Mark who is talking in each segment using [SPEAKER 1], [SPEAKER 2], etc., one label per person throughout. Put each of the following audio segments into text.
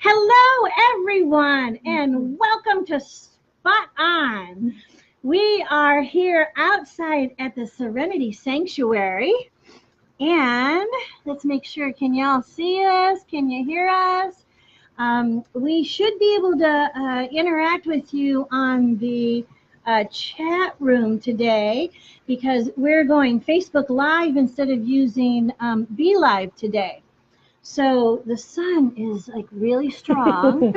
[SPEAKER 1] Hello, everyone, and welcome to Spot On. We are here outside at the Serenity Sanctuary, and let's make sure, can y'all see us? Can you hear us? We should be able to interact with you on the chat room today because we're going Facebook Live instead of using Be Live today. So the sun is like really strong.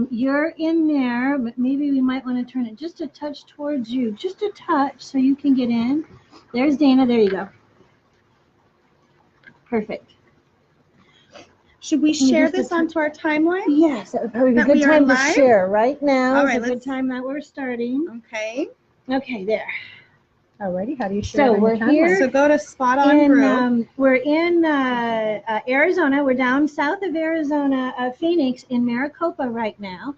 [SPEAKER 1] You're in there, but maybe we might want to turn it just a touch towards you, just a touch so you can get in. There's Dana. There you go. Perfect.
[SPEAKER 2] Should we share this onto our timeline?
[SPEAKER 1] Yes, that would probably be a good time to share right now.
[SPEAKER 2] All right,
[SPEAKER 1] it's a good time that we're starting.
[SPEAKER 2] Okay.
[SPEAKER 1] Okay, there.
[SPEAKER 3] Alrighty, how do you share?
[SPEAKER 1] So we're here.
[SPEAKER 2] So go to Spot On Group.
[SPEAKER 1] We're in Arizona. We're down south of Arizona, Phoenix, in Maricopa right now.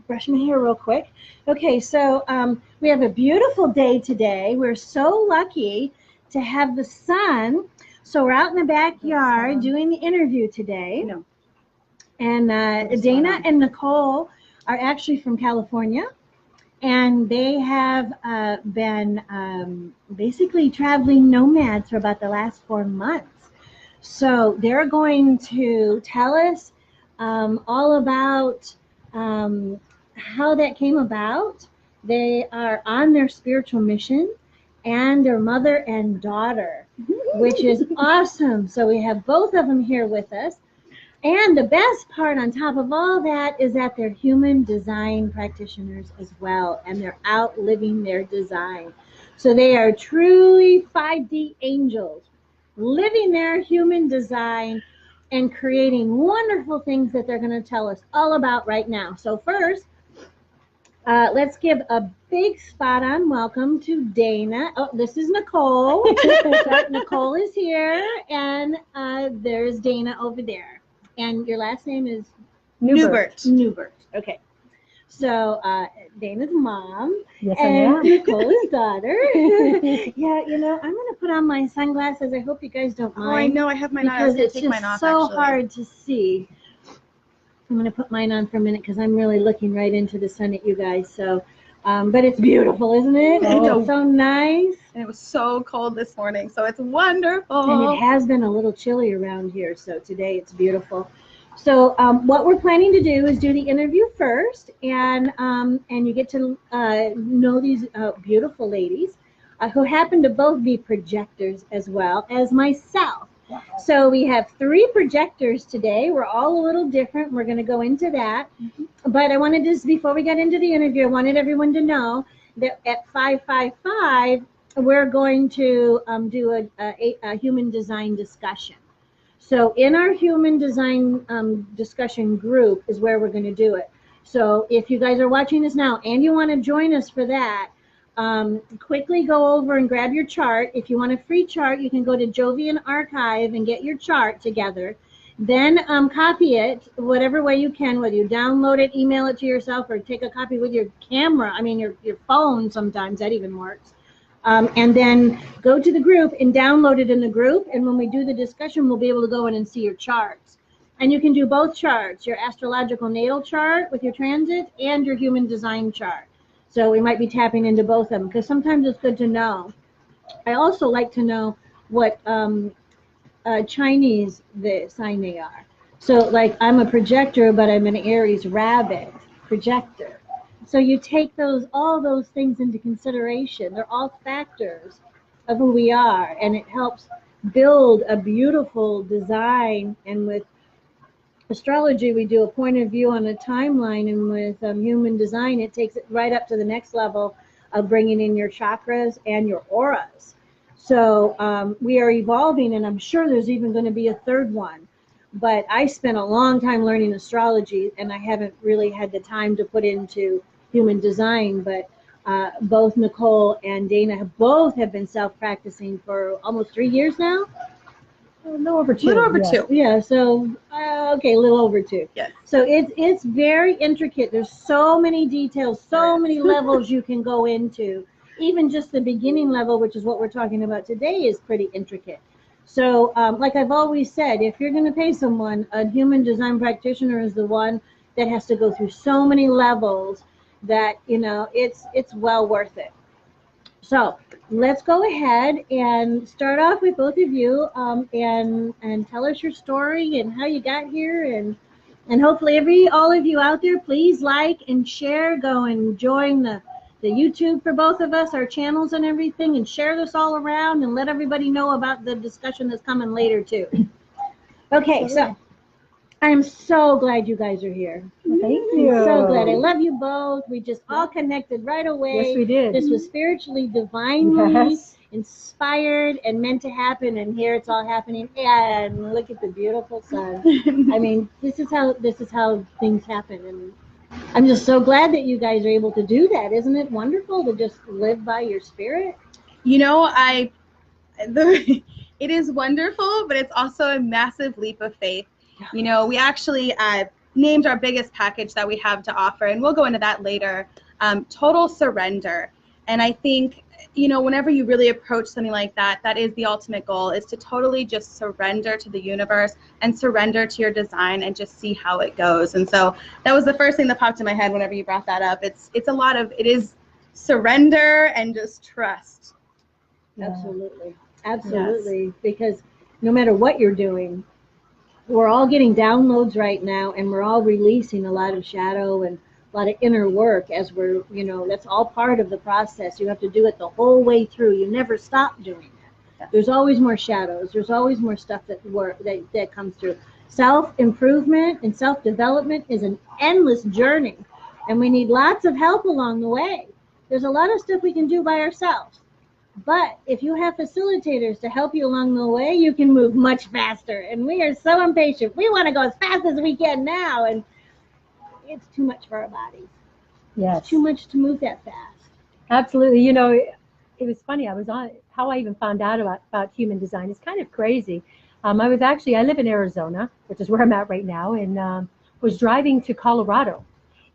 [SPEAKER 1] Brush my hair real quick. Okay, so we have a beautiful day today. We're so lucky to have the sun. So we're out in the backyard doing the interview today.
[SPEAKER 2] No.
[SPEAKER 1] And Dana and Nicole are actually from California. And they have been basically traveling nomads for about the last 4 months. So they're going to tell us all about how that came about. They are on their spiritual mission, and their mother and daughter, which is awesome. So we have both of them here with us. And the best part on top of all that is that they're human design practitioners as well, and they're out living their design. So they are truly 5D angels, living their human design and creating wonderful things that they're going to tell us all about right now. So first, let's give a big spot on welcome to Dana. Oh, this is Nicole. So Nicole is here, and there's Dana over there. And your last name is?
[SPEAKER 2] Neubert.
[SPEAKER 1] Neubert. Okay. So Dana's mom.
[SPEAKER 3] Yes,
[SPEAKER 1] and
[SPEAKER 3] I am.
[SPEAKER 1] Nicole's daughter. Yeah, you know, I'm going to put on my sunglasses. I hope you guys don't mind.
[SPEAKER 2] Oh, I know. I have mine on.
[SPEAKER 1] Because it's
[SPEAKER 2] take
[SPEAKER 1] just
[SPEAKER 2] mine off,
[SPEAKER 1] so
[SPEAKER 2] actually.
[SPEAKER 1] hard to see. I'm going to put mine on for a minute because I'm really looking right into the sun at you guys. So, but it's beautiful, isn't it?
[SPEAKER 2] Oh.
[SPEAKER 1] It's so nice.
[SPEAKER 2] And it was so cold this morning, so it's wonderful.
[SPEAKER 1] And it has been a little chilly around here, so today it's beautiful. So what we're planning to do is do the interview first, and you get to know these beautiful ladies who happen to both be projectors as well as myself. Wow. So we have 3 projectors today. We're all a little different. We're going to go into that. But I wanted to, before we got into the interview, I wanted everyone to know that at 555, we're going to do a human design discussion. So in our human design discussion group is where we're going to do it. So if you guys are watching this now and you want to join us for that, quickly go over and grab your chart. If you want a free chart, you can go to Jovian Archive and get your chart together. Then copy it whatever way you can, whether you download it, email it to yourself, or take a copy with your camera. I mean, your phone sometimes, that even works. And then go to the group and download it in the group. And when we do the discussion, we'll be able to go in and see your charts. And you can do both charts, your astrological natal chart with your transit and your human design chart. So we might be tapping into both of them because sometimes it's good to know. I also like to know what Chinese sign they are. So like I'm a projector, but I'm an Aries rabbit projector. So you take all those things into consideration. They're all factors of who we are, and it helps build a beautiful design. And with astrology, we do a point of view on a timeline, and with human design, it takes it right up to the next level of bringing in your chakras and your auras. So we are evolving, and I'm sure there's even going to be a third one. But I spent a long time learning astrology, and I haven't really had the time to put into human design. But both Nicole and Dana have been self-practicing for almost 3 years now.
[SPEAKER 3] A little over 2.
[SPEAKER 2] Little over 2.
[SPEAKER 1] Yeah, so okay, a little over 2.
[SPEAKER 2] Yes.
[SPEAKER 1] So it's very intricate. There's so many details, so many levels you can go into. Even just the beginning level, which is what we're talking about today, is pretty intricate. So, like I've always said, if you're going to pay someone, a human design practitioner is the one that has to go through so many levels that, it's well worth it. So let's go ahead and start off with both of you, and tell us your story and how you got here, and hopefully all of you out there, please like and share, go and join the YouTube for both of us, our channels and everything, and share this all around and let everybody know about the discussion that's coming later too. Okay, so I'm so glad you guys are here.
[SPEAKER 3] Thank you.
[SPEAKER 1] I'm so glad. I love you both. We just all connected right away.
[SPEAKER 3] Yes, we did.
[SPEAKER 1] This was spiritually, divinely
[SPEAKER 3] Yes.
[SPEAKER 1] inspired and meant to happen, and here it's all happening. And look at the beautiful sun. I mean, this is how things happen, and I'm just so glad that you guys are able to do that. Isn't it wonderful to just live by your spirit?
[SPEAKER 2] It is wonderful, but it's also a massive leap of faith. We actually named our biggest package that we have to offer, and we'll go into that later, total surrender. And I think, whenever you really approach something like that, that is the ultimate goal, is to totally just surrender to the universe and surrender to your design and just see how it goes. And so that was the first thing that popped in my head whenever you brought that up. It is surrender and just trust.
[SPEAKER 1] Absolutely. Yes. Because no matter what you're doing, we're all getting downloads right now, and we're all releasing a lot of shadow and a lot of inner work as we're, that's all part of the process. You have to do it the whole way through. You never stop doing it. There's always more shadows. There's always more stuff that comes through. Self-improvement and self-development is an endless journey, and we need lots of help along the way. There's a lot of stuff we can do by ourselves. But if you have facilitators to help you along the way, you can move much faster. And we are so impatient. We want to go as fast as we can now, and it's too much for our bodies.
[SPEAKER 3] Yes.
[SPEAKER 1] It's too much to move that fast.
[SPEAKER 3] Absolutely. It was funny. I was on how I even found out about human design. It's kind of crazy. I live in Arizona, which is where I'm at right now, and was driving to Colorado.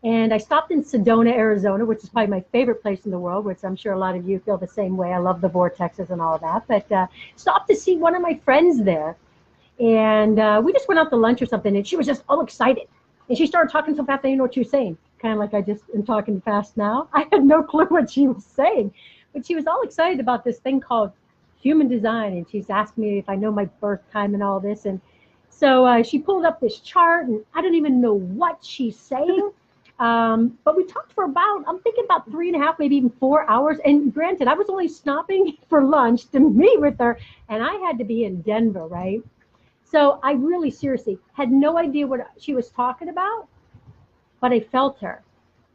[SPEAKER 3] And I stopped in Sedona, Arizona, which is probably my favorite place in the world, which I'm sure a lot of you feel the same way. I love the vortexes and all of that. But stopped to see one of my friends there. And we just went out to lunch or something, and she was just all excited. And she started talking so fast I didn't know what she was saying. Kind of like I just am talking fast now. I had no clue what she was saying. But she was all excited about this thing called human design. And she's asking me if I know my birth time and all this. And so she pulled up this chart, and I don't even know what she's saying. But we talked for I'm thinking about 3.5, maybe even 4 hours. And granted, I was only stopping for lunch to meet with her, and I had to be in Denver, right? So I really seriously had no idea what she was talking about, but I felt her,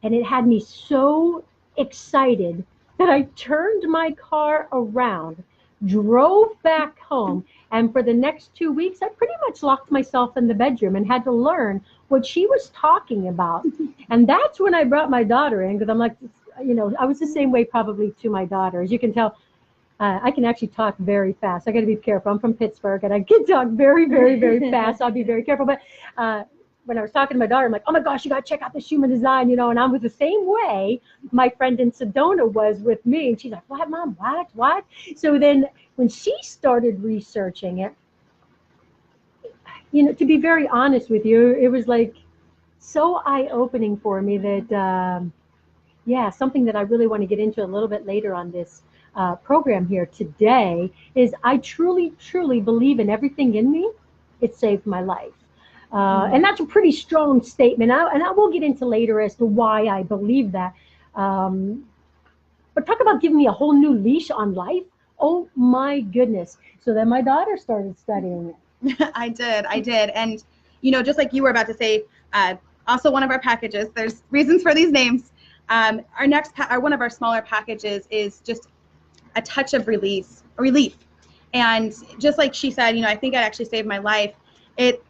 [SPEAKER 3] and it had me so excited that I turned my car around, drove back home, and for the next 2 weeks, I pretty much locked myself in the bedroom and had to learn what she was talking about. And that's when I brought my daughter in, because I'm like, I was the same way probably to my daughter. As you can tell, I can actually talk very fast. I got to be careful. I'm from Pittsburgh, and I can talk very, very, very fast. So I'll be very careful. But when I was talking to my daughter, I'm like, oh my gosh, you got to check out this human design, and I was the same way my friend in Sedona was with me. And she's like, what, Mom? What? So then when she started researching it, to be very honest with you, it was like so eye-opening for me that, something that I really want to get into a little bit later on this program here today is I truly, truly believe in everything in me. It saved my life. And that's a pretty strong statement. And I will get into later as to why I believe that. But talk about giving me a whole new leash on life. Oh, my goodness. So then my daughter started studying it.
[SPEAKER 2] I did. And, just like you were about to say, also one of our packages, there's reasons for these names. Our next, one of our smaller packages is just a touch of relief. And just like she said, I think it actually saved my life. It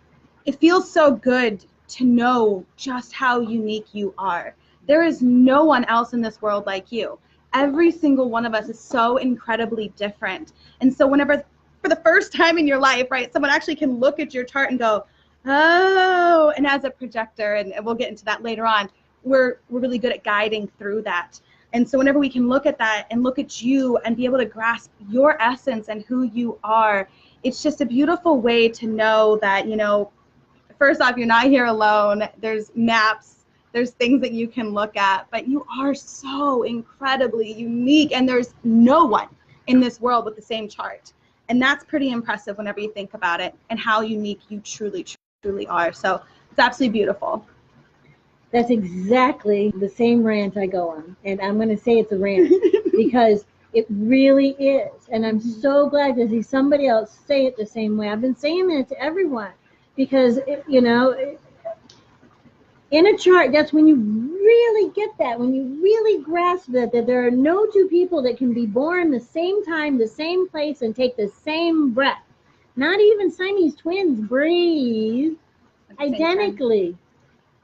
[SPEAKER 2] feels so good to know just how unique you are. There is no one else in this world like you. Every single one of us is so incredibly different. And so whenever, for the first time in your life, right, someone actually can look at your chart and go, oh, and as a projector, and we'll get into that later on, we're really good at guiding through that. And so whenever we can look at that and look at you and be able to grasp your essence and who you are, it's just a beautiful way to know that, you know, first off, you're not here alone. There's maps, there's things that you can look at, but you are so incredibly unique, and there's no one in this world with the same chart. And that's pretty impressive whenever you think about it and how unique you truly, truly are. So it's absolutely beautiful.
[SPEAKER 1] That's exactly the same rant I go on. And I'm going to say it's a rant because it really is. And I'm so glad to see somebody else say it the same way. I've been saying it to everyone because, you know, in a chart, that's when you really get that, when you really grasp that there are no two people that can be born the same time, the same place, and take the same breath. Not even Siamese twins breathe identically.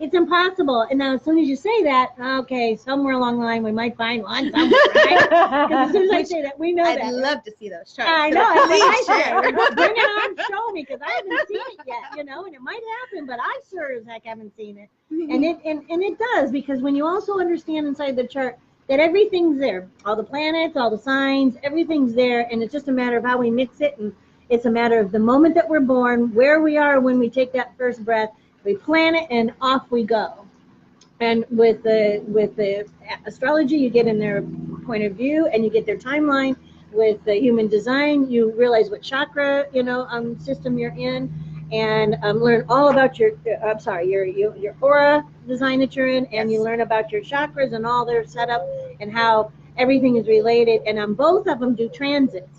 [SPEAKER 1] It's impossible. And now as soon as you say that, okay, somewhere along the line we might find one somewhere, right? Because as soon as I say that, we know that.
[SPEAKER 2] I'd love to see those charts.
[SPEAKER 1] I know.
[SPEAKER 2] Please share.
[SPEAKER 1] Bring it on, show me, because I haven't seen it yet, you know, and it might happen, but I sure as heck haven't seen it. And it does, because when you also understand inside the chart that everything's there, all the planets, all the signs, everything's there, and it's just a matter of how we mix it, and it's a matter of the moment that we're born, where we are when we take that first breath. We plan it and off we go. And with the astrology, you get in their point of view and you get their timeline. With the human design, you realize what chakra, you know, system you're in, and learn all about your aura design that you're in, and you learn about your chakras and all their setup and how everything is related. And on both of them do transits.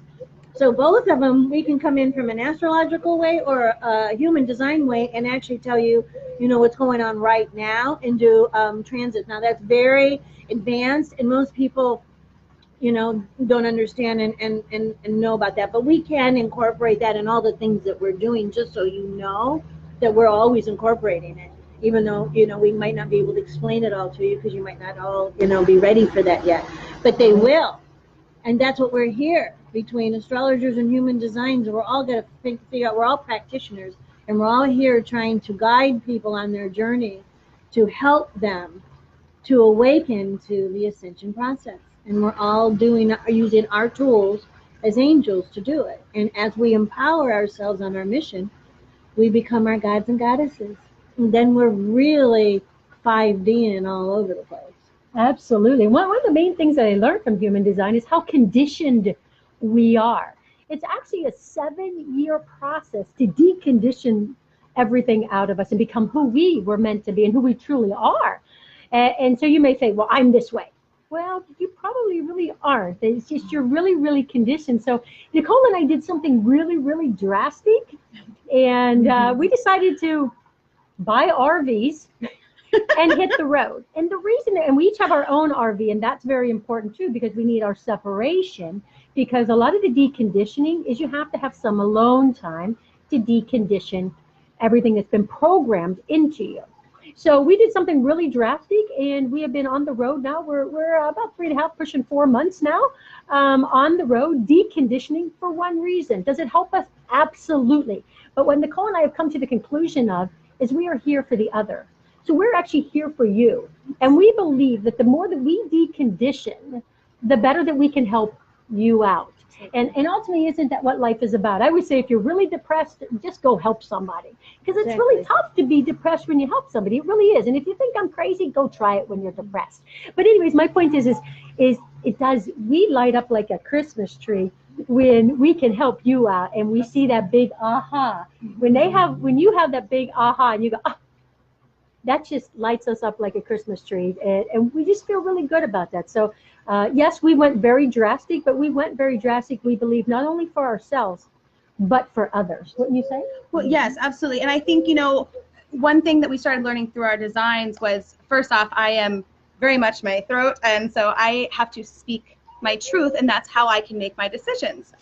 [SPEAKER 1] So both of them, we can come in from an astrological way or a human design way and actually tell you, you know, what's going on right now and do transits. Now that's very advanced, and most people, you know, don't understand and know about that. But we can incorporate that in all the things that we're doing, just so you know that we're always incorporating it. Even though, you know, we might not be able to explain it all to you because you might not all, you know, be ready for that yet. But they will. And that's what we're here, between astrologers and human designs. We're all going to figure out, we're all practitioners, and we're all here trying to guide people on their journey to help them to awaken to the ascension process. And we're all using our tools as angels to do it. And as we empower ourselves on our mission, we become our gods and goddesses. And then we're really 5D and all over the place.
[SPEAKER 3] Absolutely. One of the main things that I learned from human design is how conditioned we are. It's actually a 7-year process to decondition everything out of us and become who we were meant to be and who we truly are. And so you may say, well, I'm this way. Well, you probably really aren't. It's just you're really, really conditioned. So Nicole and I did something really, really drastic. And we decided to buy RVs and hit the road. And the reason, and we each have our own RV, and that's very important too, because we need our separation, because a lot of the deconditioning is you have to have some alone time to decondition everything that's been programmed into you. So we did something really drastic, and we have been on the road now. We're about 3.5, pushing 4 months now on the road, deconditioning for one reason. Does it help us? Absolutely. But what Nicole and I have come to the conclusion of is we are here for the other. So we're actually here for you. And we believe that the more that we decondition, the better that we can help you out. And ultimately, isn't that what life is about? I would say if you're really depressed, just go help somebody. Because it's really tough to be depressed when you help somebody. It really is. And if you think I'm crazy, go try it when you're depressed. But anyways, my point is we light up like a Christmas tree when we can help you out and we see that big aha. When you have that big aha and you go, ah, that just lights us up like a Christmas tree, and we just feel really good about that. So yes, we went very drastic, but we went very drastic, we believe, not only for ourselves, but for others. Wouldn't you say?
[SPEAKER 2] Well, yes, absolutely. And I think, you know, one thing that we started learning through our designs was, first off, I am very much my throat, and so I have to speak my truth, and that's how I can make my decisions.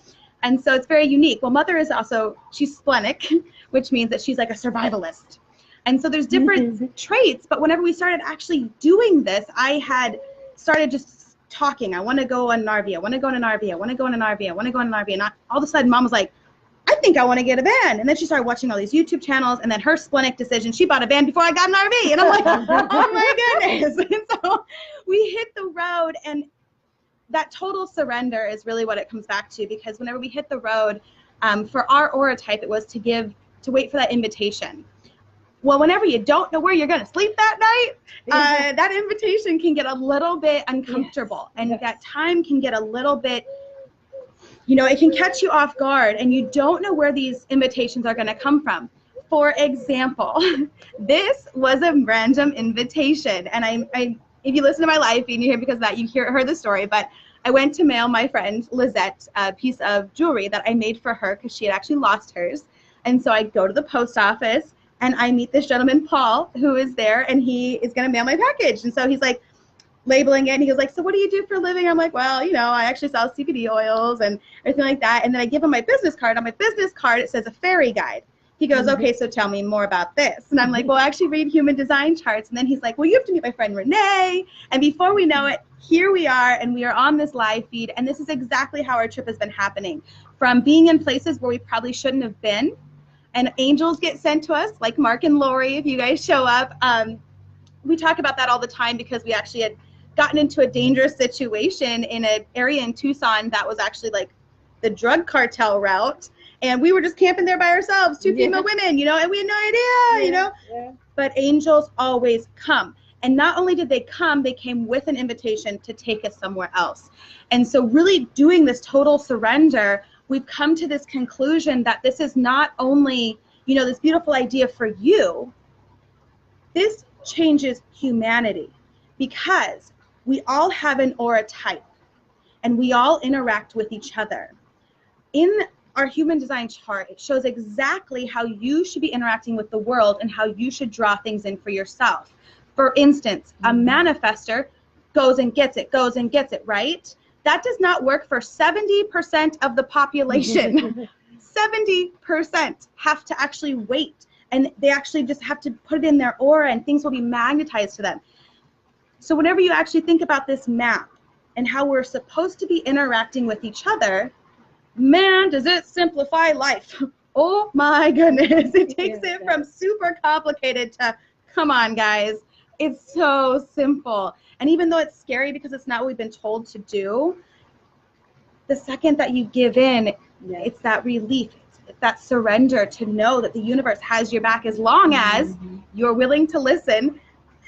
[SPEAKER 2] And so it's very unique. Well, Mother is also, she's splenic, which means that she's like a survivalist. And so there's different traits, but whenever we started actually doing this, I had started just talking. I want to go on an RV. I want to go on an RV. I want to go on an RV. I want to go on an RV. And all of a sudden, Mom was like, I think I want to get a van. And then she started watching all these YouTube channels, and then her splenic decision, she bought a van before I got an RV. And I'm like, oh my goodness. And so we hit the road, and that total surrender is really what it comes back to, because whenever we hit the road, For our aura type, it was to wait for that invitation. Well, whenever you don't know where you're going to sleep that night, that invitation can get a little bit uncomfortable. And that time can get a little bit, it can catch you off guard, and you don't know where these invitations are going to come from. For example, this was a random invitation. And I if you listen to my live feed and you're here because of that, you heard the story. But I went to mail my friend Lizette a piece of jewelry that I made for her because she had actually lost hers. And so I go to the post office, and I meet this gentleman, Paul, who is there, and he is going to mail my package. And so he's like labeling it, and he goes like, so what do you do for a living? I'm like, well, I actually sell CBD oils and everything like that. And then I give him my business card. On my business card, it says a fairy guide. He goes, okay, so tell me more about this. And I'm like, well, I actually read human design charts. And then he's like, well, you have to meet my friend Renee. And before we know it, here we are, and we are on this live feed. And this is exactly how our trip has been happening. From being in places where we probably shouldn't have been, and angels get sent to us, like Mark and Lori, if you guys show up. We talk about that all the time because we actually had gotten into a dangerous situation in an area in Tucson that was actually like the drug cartel route. And we were just camping there by ourselves, two female women, and we had no idea, But angels always come. And not only did they come, they came with an invitation to take us somewhere else. And so really doing this total surrender, we've come to this conclusion that this is not only, this beautiful idea for you, this changes humanity because we all have an aura type and we all interact with each other. In our human design chart, it shows exactly how you should be interacting with the world and how you should draw things in for yourself. For instance, a manifester goes and gets it, right? That does not work for 70% of the population. 70% have to actually wait, and they actually just have to put it in their aura, and things will be magnetized to them. So whenever you actually think about this map and how we're supposed to be interacting with each other, man, does it simplify life. Oh my goodness. It takes it from super complicated to, come on guys, it's so simple. And even though it's scary because it's not what we've been told to do, the second that you give in, it's that relief, it's that surrender to know that the universe has your back as long as you're willing to listen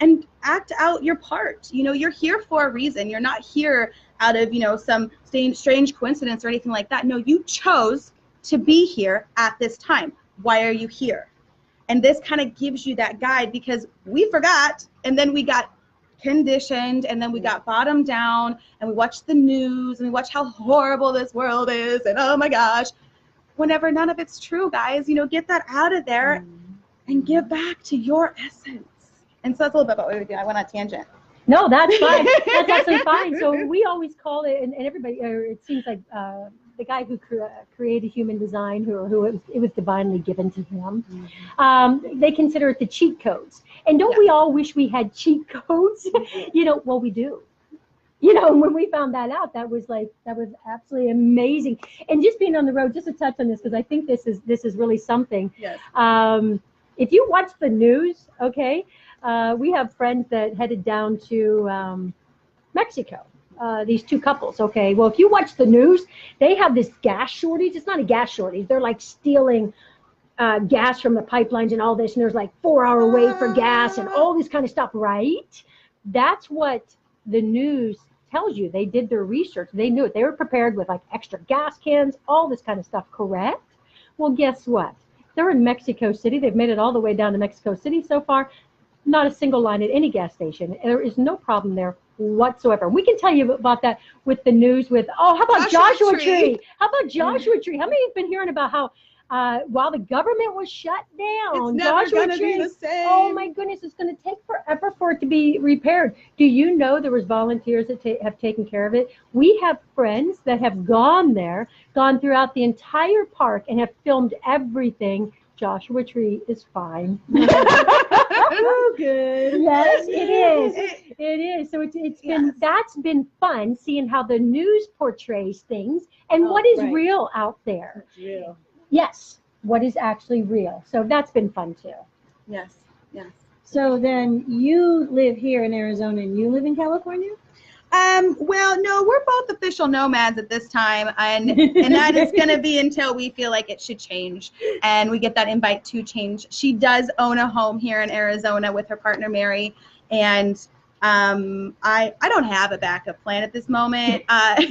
[SPEAKER 2] and act out your part. You're here for a reason. You're not here out of, some strange coincidence or anything like that. No, you chose to be here at this time. Why are you here? And this kind of gives you that guide because we forgot, and then we got conditioned, and then we got bottomed down, and we watched the news, and we watched how horrible this world is, and oh my gosh, whenever none of it's true, guys. Get that out of there and give back to your essence. And so that's a little bit about what we do. I went on a tangent.
[SPEAKER 3] No, that's fine. That's absolutely fine. So we always call it, and everybody, or it seems like the guy who created human design, who it was divinely given to him, they consider it the cheat codes. And don't we all wish we had cheat codes? Well, we do. When we found that out, that was absolutely amazing. And just being on the road, just to touch on this, because I think this is really something. Yes. If you watch the news, okay. We have friends that headed down to Mexico, these two couples, okay? Well, if you watch the news, they have this gas shortage. It's not a gas shortage. They're like stealing gas from the pipelines and all this, and there's like 4-hour wait for gas and all this kind of stuff, right? That's what the news tells you. They did their research. They knew it. They were prepared with like extra gas cans, all this kind of stuff, correct? Well, guess what? They're in Mexico City. They've made it all the way down to Mexico City so far. Not a single line at any gas station. There is no problem there whatsoever. We can tell you about that with the news with, how about Joshua Tree? How about Joshua Tree? How many have been hearing about how while the government was shut down,
[SPEAKER 2] it's never going to be the same.
[SPEAKER 3] Oh my goodness, it's going to take forever for it to be repaired. Do you know there was volunteers that have taken care of it? We have friends that have gone there, gone throughout the entire park and have filmed everything. Joshua Tree is fine.
[SPEAKER 1] Oh, good.
[SPEAKER 3] Yes, it is. It is. So that's been fun seeing how the news portrays things and what is real out there.
[SPEAKER 1] It's real.
[SPEAKER 3] Yes, what is actually real. So that's been fun too.
[SPEAKER 2] Yes.
[SPEAKER 1] So then you live here in Arizona and you live in California?
[SPEAKER 2] Well, no, we're both official nomads at this time, and that is going to be until we feel like it should change, and we get that invite to change. She does own a home here in Arizona with her partner Mary, and I don't have a backup plan at this moment, but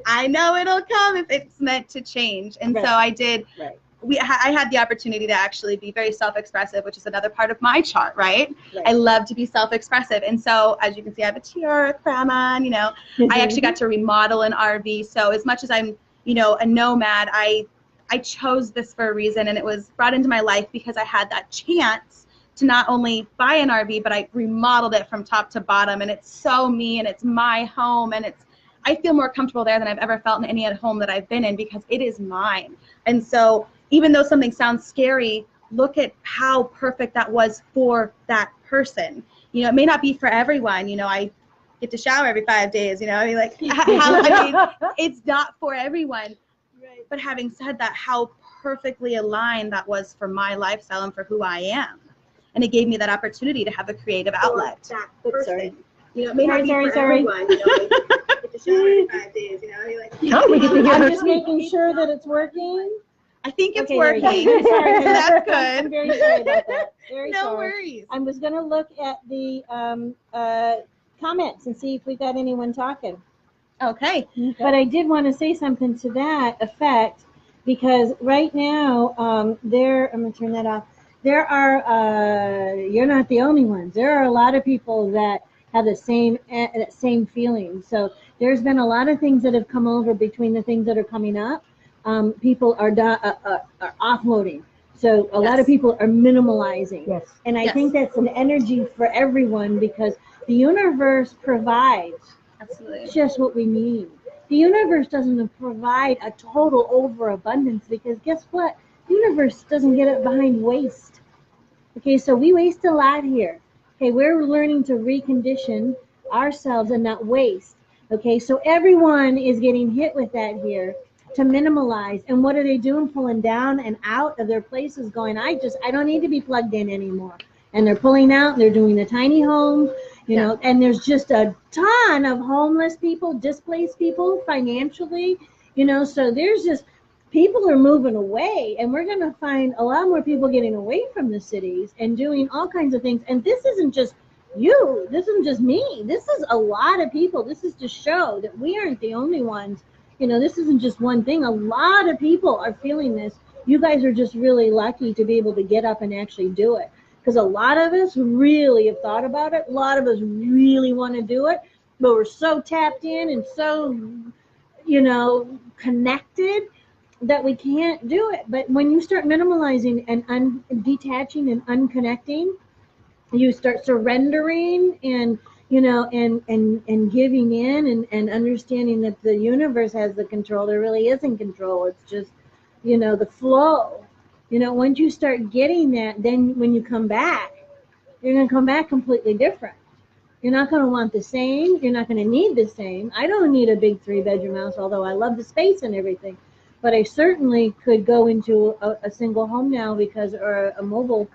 [SPEAKER 2] I know it'll come if it's meant to change, and so I did.
[SPEAKER 1] Right.
[SPEAKER 2] I had the opportunity to actually be very self-expressive, which is another part of my chart, right? I love to be self-expressive. And so, as you can see, I have a tiara, crown on, you know. I actually got to remodel an RV. So as much as I'm, you know, a nomad, I chose this for a reason, and it was brought into my life because I had that chance to not only buy an RV, but I remodeled it from top to bottom, and it's so me, and it's my home, and I feel more comfortable there than I've ever felt in any other home that I've been in because it is mine. And so even though something sounds scary, look at how perfect that was for that person. You know, it may not be for everyone. You know, I get to shower every 5 days, you know, I mean, like, it's not for everyone. Right. But having said that, how perfectly aligned that was for my lifestyle and for who I am. And it gave me that opportunity to have a creative outlet.
[SPEAKER 1] That person.
[SPEAKER 2] You know, it may not be for everyone. You know, I get to shower every 5 days, you know, I mean, like,
[SPEAKER 1] I'm just making sure that it's working.
[SPEAKER 2] I think it's working.
[SPEAKER 1] Sorry.
[SPEAKER 2] That's good.
[SPEAKER 1] I'm very sorry about that.
[SPEAKER 2] No worries.
[SPEAKER 1] I was going to look at the comments and see if we got anyone talking.
[SPEAKER 2] Okay.
[SPEAKER 1] But I did want to say something to that effect because right now, I'm going to turn that off. There are, you're not the only ones. There are a lot of people that have the same feeling. So there's been a lot of things that have come over between the things that are coming up. People are offloading. So a lot of people are minimalizing.
[SPEAKER 3] Yes.
[SPEAKER 1] And I think that's an energy for everyone because the universe provides just what we need. The universe doesn't provide a total overabundance because guess what? The universe doesn't get it behind waste. Okay, so we waste a lot here. Okay, we're learning to recondition ourselves and not waste. Okay, so everyone is getting hit with that here. To minimalize. And what are they doing? Pulling down and out of their places going, I don't need to be plugged in anymore. And they're pulling out, they're doing the tiny homes, you know, and there's just a ton of homeless people, displaced people financially, you know, so there's just, people are moving away and we're going to find a lot more people getting away from the cities and doing all kinds of things. And this isn't just you, this isn't just me, this is a lot of people. This is to show that we aren't the only ones. You know, this isn't just one thing. A lot of people are feeling this. You guys are just really lucky to be able to get up and actually do it. Because a lot of us really have thought about it. A lot of us really want to do it. But we're so tapped in and so, you know, connected that we can't do it. But when you start minimalizing and detaching and unconnecting, you start surrendering and you know, and giving in and understanding that the universe has the control. There really isn't control. It's just, you know, the flow. You know, once you start getting that, then when you come back, you're going to come back completely different. You're not going to want the same. You're not going to need the same. I don't need a big 3-bedroom house, although I love the space and everything. But I certainly could go into a single home now or a mobile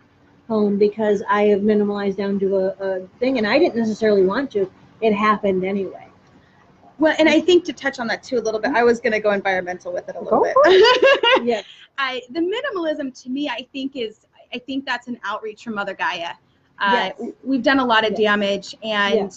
[SPEAKER 1] home because I have minimalized down to a thing, and I didn't necessarily want to. It happened anyway.
[SPEAKER 2] Well, and I think to touch on that too a little bit, I was going to go environmental with it a little bit.
[SPEAKER 1] Yes.
[SPEAKER 2] The minimalism to me, I think that's an outreach from Mother Gaia.
[SPEAKER 1] Yes.
[SPEAKER 2] We've done a lot of damage, and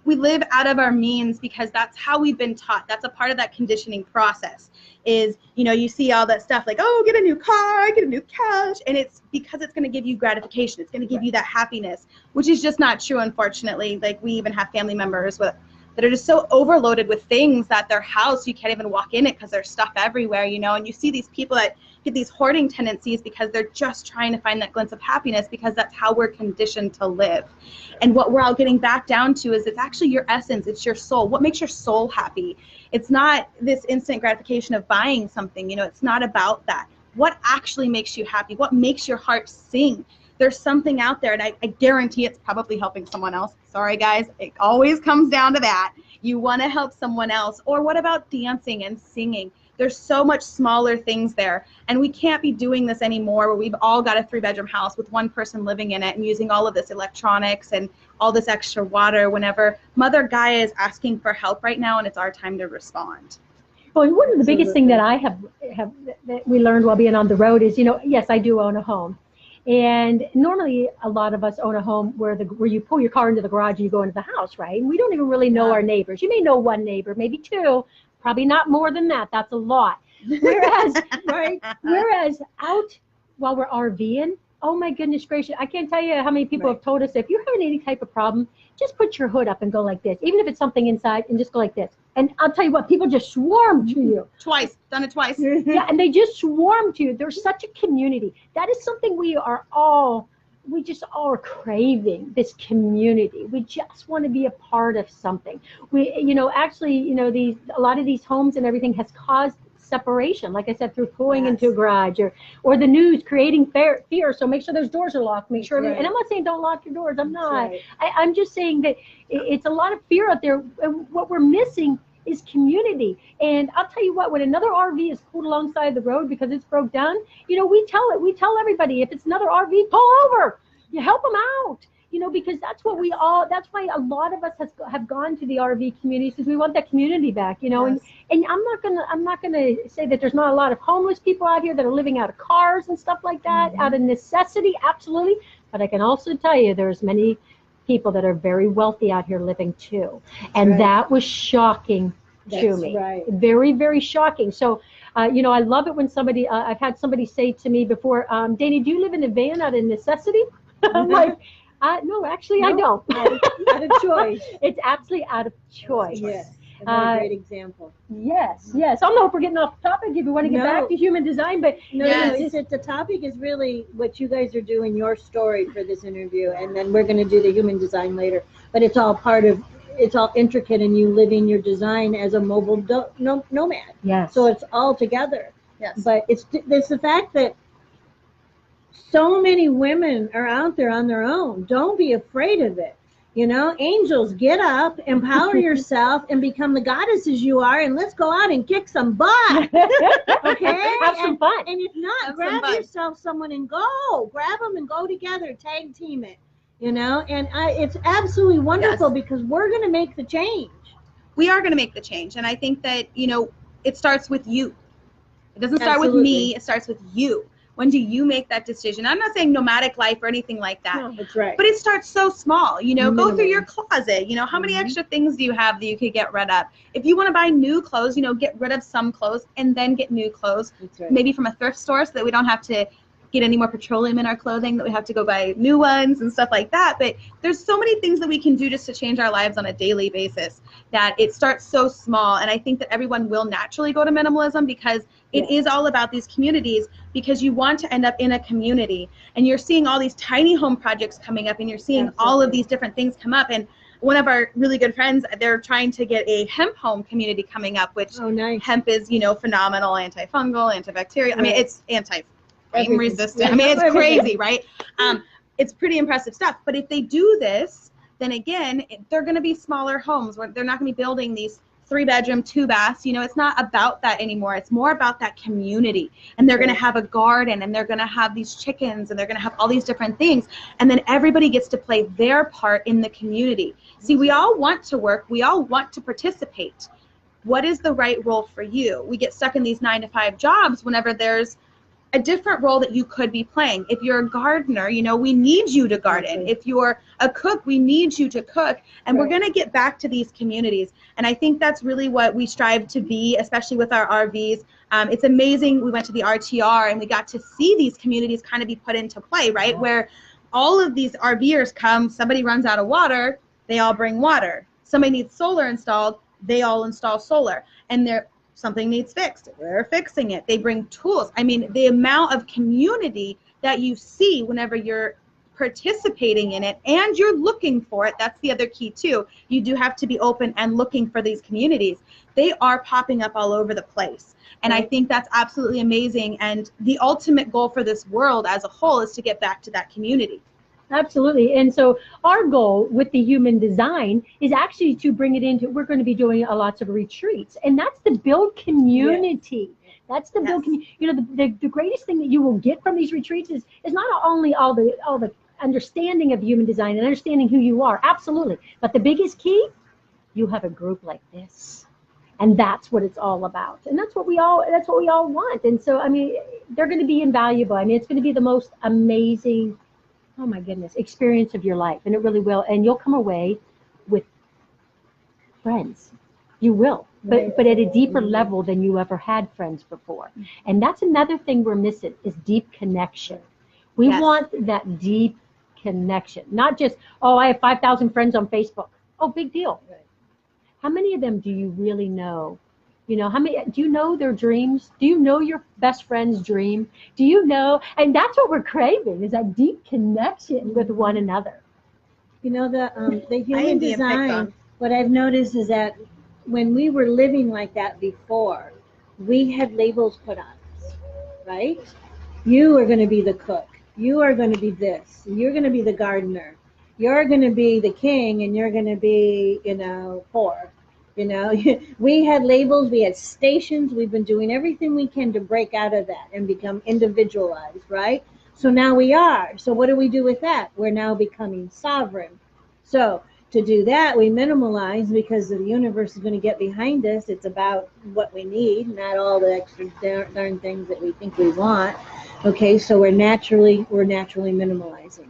[SPEAKER 2] we live out of our means because that's how we've been taught. That's a part of that conditioning process is, you know, you see all that stuff like, oh, get a new car, get a new couch. And it's because it's going to give you gratification. It's going to give you that happiness, which is just not true, unfortunately. Like we even have family members that are just so overloaded with things that their house, you can't even walk in it because there's stuff everywhere, you know, and you see these people that get these hoarding tendencies because they're just trying to find that glimpse of happiness because that's how we're conditioned to live. And what we're all getting back down to is it's actually your essence, it's your soul. What makes your soul happy? It's not this instant gratification of buying something, you know, it's not about that. What actually makes you happy? What makes your heart sing? There's something out there, and I guarantee it's probably helping someone else. Sorry, guys. It always comes down to that. You want to help someone else. Or what about dancing and singing? There's so much smaller things there. And we can't be doing this anymore where we've all got a 3-bedroom house with one person living in it and using all of this electronics and all this extra water whenever Mother Gaia is asking for help right now, and it's our time to respond.
[SPEAKER 3] Well, one of the biggest thing that I have that we learned while being on the road is, yes, I do own a home. And normally a lot of us own a home where you pull your car into the garage and you go into the house, right? And we don't even really know our neighbors. You may know one neighbor, maybe two, probably not more than that. That's a lot. Whereas, whereas out while we're RVing, oh my goodness gracious, I can't tell you how many people have told us, if you're having any type of problem, just put your hood up and go like this. Even if it's something inside, and just go like this. And I'll tell you what, people just swarm to you.
[SPEAKER 2] Twice, done it twice.
[SPEAKER 3] Yeah, and they just swarm to you. There's such a community. That is something we just all are craving, this community. We just want to be a part of something. A lot of these homes and everything has caused separation, like I said, through pulling into a garage or the news creating fear. So make sure those doors are locked. Make sure, and I'm not saying don't lock your doors. I'm not. I'm just saying that it's a lot of fear out there. And what we're missing is community. And I'll tell you what, when another RV is pulled alongside the road because it's broke down, we tell everybody, if it's another RV, pull over. You help them out. Because that's why a lot of us have gone to the RV communities, because we want that community back, and I'm not gonna say that there's not a lot of homeless people out here that are living out of cars and stuff like that, out of necessity, absolutely. But I can also tell you there's many people that are very wealthy out here living too. And that was shocking to me. Very, very shocking. So, I love it when somebody, I've had somebody say to me before, Danny, do you live in a van out of necessity? I'm like, no, actually, I don't.
[SPEAKER 1] Out of choice.
[SPEAKER 3] It's absolutely out of choice.
[SPEAKER 1] Yes. A great example.
[SPEAKER 3] Yes. I don't know if we're getting off topic, if you want to get back to human design, but
[SPEAKER 1] the topic is really what you guys are doing, your story for this interview, and then we're going to do the human design later. But it's all it's all intricate in you living your design as a mobile nomad. Yes. So it's all together. Yes. But it's the fact that so many women are out there on their own. Don't be afraid of it. Angels, get up, empower yourself, and become the goddesses you are, and let's go out and kick some butt. Okay?
[SPEAKER 3] Have some fun.
[SPEAKER 1] And if not, grab yourself someone and go. Grab them and go together. Tag team it. And it's absolutely wonderful because we're going to make the change.
[SPEAKER 2] We are going to make the change. And I think that, it starts with you. It doesn't start with me. It starts with you. When do you make that decision? I'm not saying nomadic life or anything like that.
[SPEAKER 1] No, that's right.
[SPEAKER 2] But it starts so small. Go through your closet. How many extra things do you have that you could get rid of? If you want to buy new clothes, get rid of some clothes and then get new clothes. That's right. Maybe from a thrift store, so that we don't have to get any more petroleum in our clothing, that we have to go buy new ones and stuff like that. But there's so many things that we can do just to change our lives on a daily basis, that it starts so small. And I think that everyone will naturally go to minimalism, because it is all about these communities, because you want to end up in a community. And you're seeing all these tiny home projects coming up, and you're seeing all of these different things come up. And one of our really good friends, they're trying to get a hemp home community coming up, which hemp is, phenomenal, antifungal, antibacterial. I mean, it's anti-flame resistant. I mean, it's crazy, right? It's pretty impressive stuff. But if they do this, then again, they're going to be smaller homes where they're not going to be building these 3-bedroom, 2 baths. It's not about that anymore. It's more about that community. And they're going to have a garden, and they're going to have these chickens, and they're going to have all these different things. And then everybody gets to play their part in the community. See, we all want to work. We all want to participate. What is the right role for you? We get stuck in these 9-to-5 jobs whenever there's a different role that you could be playing. If you're a gardener, we need you to garden. If you're a cook, we need you to cook. And we're going to get back to these communities. And I think that's really what we strive to be, especially with our RVs. It's amazing. We went to the RTR and we got to see these communities kind of be put into play, right? Where all of these RVers come, somebody runs out of water, they all bring water. Somebody needs solar installed, they all install solar. And something needs fixed, they're fixing it. They bring tools. I mean, the amount of community that you see whenever you're participating in it and you're looking for it, that's the other key too. You do have to be open and looking for these communities. They are popping up all over the place. And I think that's absolutely amazing. And the ultimate goal for this world as a whole is to get back to that community.
[SPEAKER 3] Absolutely. And so our goal with the human design is actually to bring it into, we're going to be doing a lots of retreats, and that's to build community. That's the build community. You know, the greatest thing that you will get from these retreats is not only all the understanding of human design and understanding who you are, absolutely, but the biggest key, you have a group like this. And that's what it's all about. And that's what we all want. And so, I mean, they're going to be invaluable. I mean, it's going to be the most amazing, oh my goodness, experience of your life. And it really will. And you'll come away with friends. You will. But at a deeper level than you ever had friends before. And that's another thing we're missing is deep connection. We want that deep connection. Not just, oh, I have 5,000 friends on Facebook. Oh, big deal. How many of them do you really know? You know, how many, do you know their dreams? Do you know your best friend's dream? Do you know, and that's what we're craving, is that deep connection with one another.
[SPEAKER 1] You know, the human design, what I've noticed is that when we were living like that before, we had labels put on us, right? You are going to be the cook. You are going to be this. You're going to be the gardener. You're going to be the king, and you're going to be, you know, poor. You know, we had labels, we had stations. We've been doing everything we can to break out of that and become individualized, right? So now we are. So what do we do with that? We're now becoming sovereign. So to do that, we minimalize because the universe is going to get behind us. It's about what we need, not all the extra darn things that we think we want. Okay, so we're naturally minimalizing.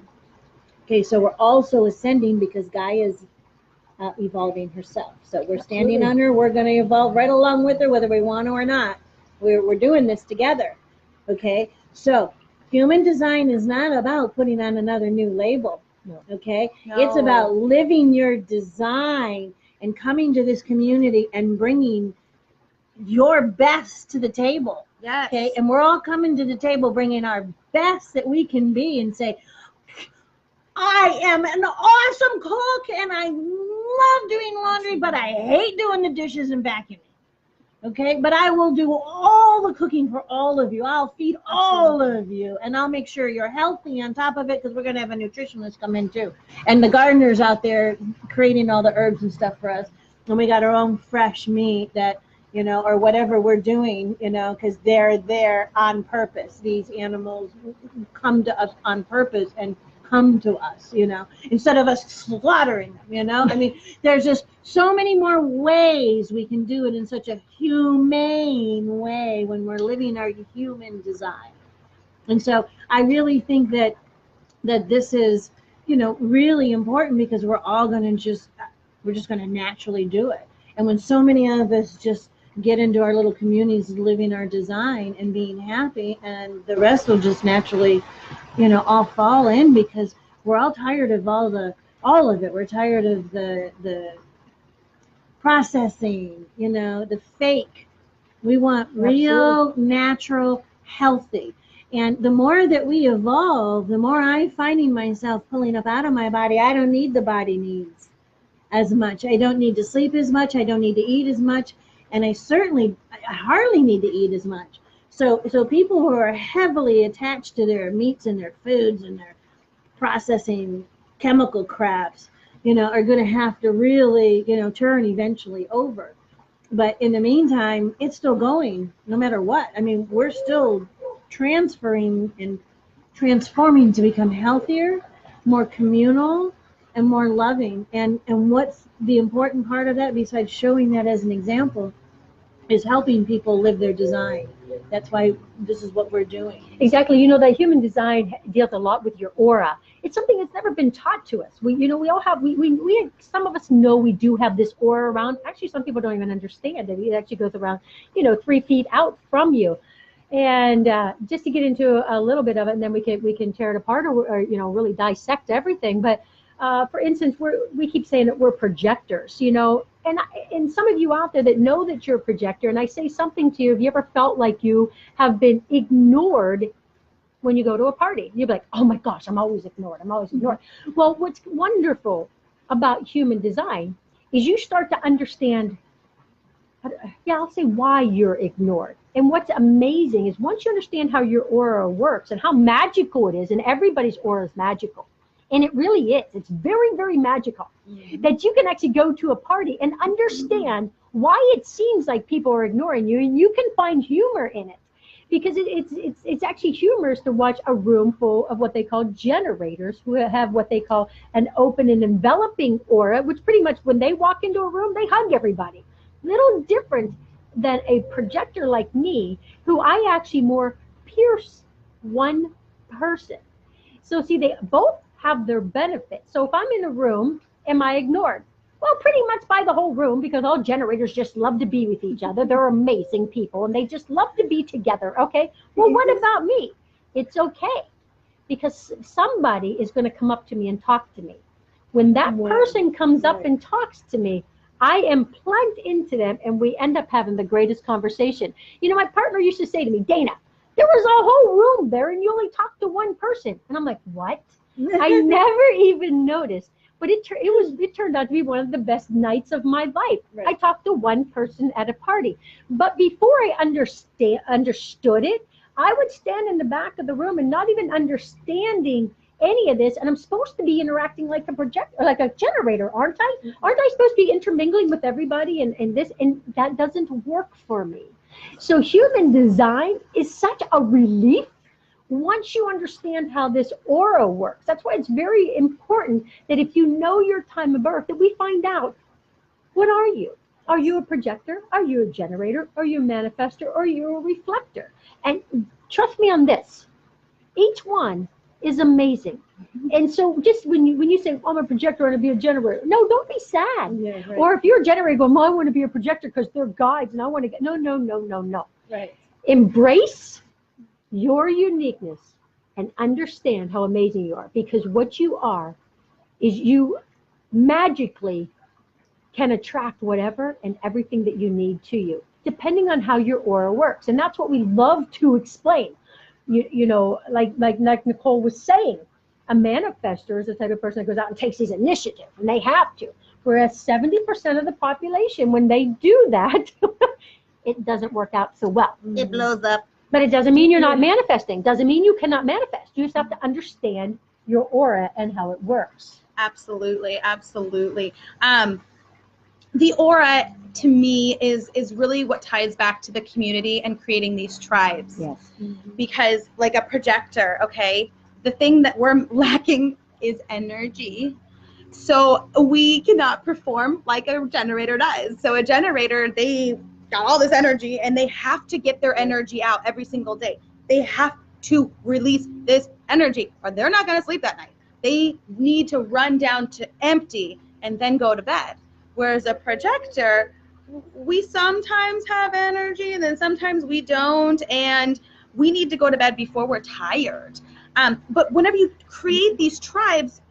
[SPEAKER 1] Okay, so we're also ascending because Gaia's evolving herself. So we're standing on her. We're going to evolve right along with her, whether we want to or not. We're doing this together. Okay, so human design is not about putting on another new label. No. Okay, it's about living your design and coming to this community and bringing your best to the table.
[SPEAKER 2] Yes.
[SPEAKER 1] Okay, and we're all coming to the table bringing our best that we can be and say, I am an awesome cook and I love doing laundry, but I hate doing the dishes and vacuuming. Okay, but I will do all the cooking for all of you. I'll feed all of you, and I'll make sure you're healthy on top of it, because we're going to have a nutritionist come in too. And the gardeners out there creating all the herbs and stuff for us. And we got our own fresh meat that, you know, or whatever we're doing, you know, because they're there on purpose. These animals come to us on purpose and come to us, you know, instead of us slaughtering them, you know. I mean, there's just so many more ways we can do it in such a humane way when we're living our human design. And so I really think that this is, you know, really important, because we're all going to we're just going to naturally do it. And when so many of us just get into our little communities living our design and being happy, and the rest will just naturally, you know, all fall in, because we're all tired of all of it. We're tired of the processing, you know, the fake. We want real, natural, healthy. And the more that we evolve, the more I'm finding myself pulling up out of my body. I don't need the body needs as much. I don't need to sleep as much. I don't need to eat as much. And I hardly need to eat as much. So people who are heavily attached to their meats and their foods and their processing chemical craps, you know, are going to have to really, you know, turn eventually over. But in the meantime, it's still going no matter what. I mean, we're still transferring and transforming to become healthier, more communal, and more loving. And what's the important part of that, besides showing that as an example, is helping people live their design. That's why this is what we're doing.
[SPEAKER 3] Exactly. You know, that human design deals a lot with your aura. It's something that's never been taught to us. We all have, some of us know we do have this aura around. Actually, some people don't even understand it. It actually goes around, 3 feet out from you. And just to get into a little bit of it, and then we can tear it apart, or really dissect everything. But for instance, we keep saying that we're projectors, and some of you out there that know that you're a projector, and I say something to you, have you ever felt like you have been ignored when you go to a party? You'd be like, oh my gosh, I'm always ignored. Well, what's wonderful about human design is you start to understand, I'll say why you're ignored. And what's amazing is once you understand how your aura works and how magical it is, and everybody's aura is magical, And it really is. It's very, very magical that you can actually go to a party and understand why it seems like people are ignoring you, and you can find humor in it. Because it's actually humorous to watch a room full of what they call generators, who have what they call an open and enveloping aura, which pretty much when they walk into a room, they hug everybody. Little different than a projector like me, who I actually more pierce one person. So see, they both have their benefits. So if I'm in a room, am I ignored? Well, pretty much by the whole room, because all generators just love to be with each other. They're amazing people, and they just love to be together, okay? Well, what about me? It's okay, because somebody is going to come up to me and talk to me. When that person comes up and talks to me, I am plugged into them, and we end up having the greatest conversation. You know, my partner used to say to me, Dana, there was a whole room there, and you only talked to one person. And I'm like, what? I never even noticed. But it turned out to be one of the best nights of my life. Right. I talked to one person at a party. But before I understood it, I would stand in the back of the room and not even understanding any of this. And I'm supposed to be interacting like a projector, like a generator, aren't I? Aren't I supposed to be intermingling with everybody and this? And that doesn't work for me. So human design is such a relief once you understand how this aura works. That's why it's very important that if you know your time of birth, that we find out, what are you? Are you a projector? Are you a generator? Are you a manifestor? Or are you a reflector? And trust me on this, each one is amazing. And so just when you say, I'm a projector, I want to be a generator, no, don't be sad. Yeah, right. Or if you're a generator, go, I want to be a projector because they're guides and I want to get, no. Right. Embrace your uniqueness and understand how amazing you are, because what you are is you magically can attract whatever and everything that you need to you, depending on how your aura works. And that's what we love to explain. You know, like Nicole was saying, a manifestor is the type of person that goes out and takes these initiative, and they have to. Whereas 70% of the population, when they do that, it doesn't work out so well.
[SPEAKER 2] It blows up.
[SPEAKER 3] But it doesn't mean you're not manifesting. Doesn't mean you cannot manifest. You just have to understand your aura and how it works.
[SPEAKER 2] Absolutely, absolutely. The aura, to me, is really what ties back to the community and creating these tribes.
[SPEAKER 3] Yes.
[SPEAKER 2] Because like a projector, okay, the thing that we're lacking is energy. So we cannot perform like a generator does. So a generator, they got all this energy and they have to get their energy out every single day. They have to release this energy or they're not going to sleep that night. They need to run down to empty and then go to bed. Whereas a projector, we sometimes have energy and then sometimes we don't, and we need to go to bed before we're tired. But whenever you create these tribes,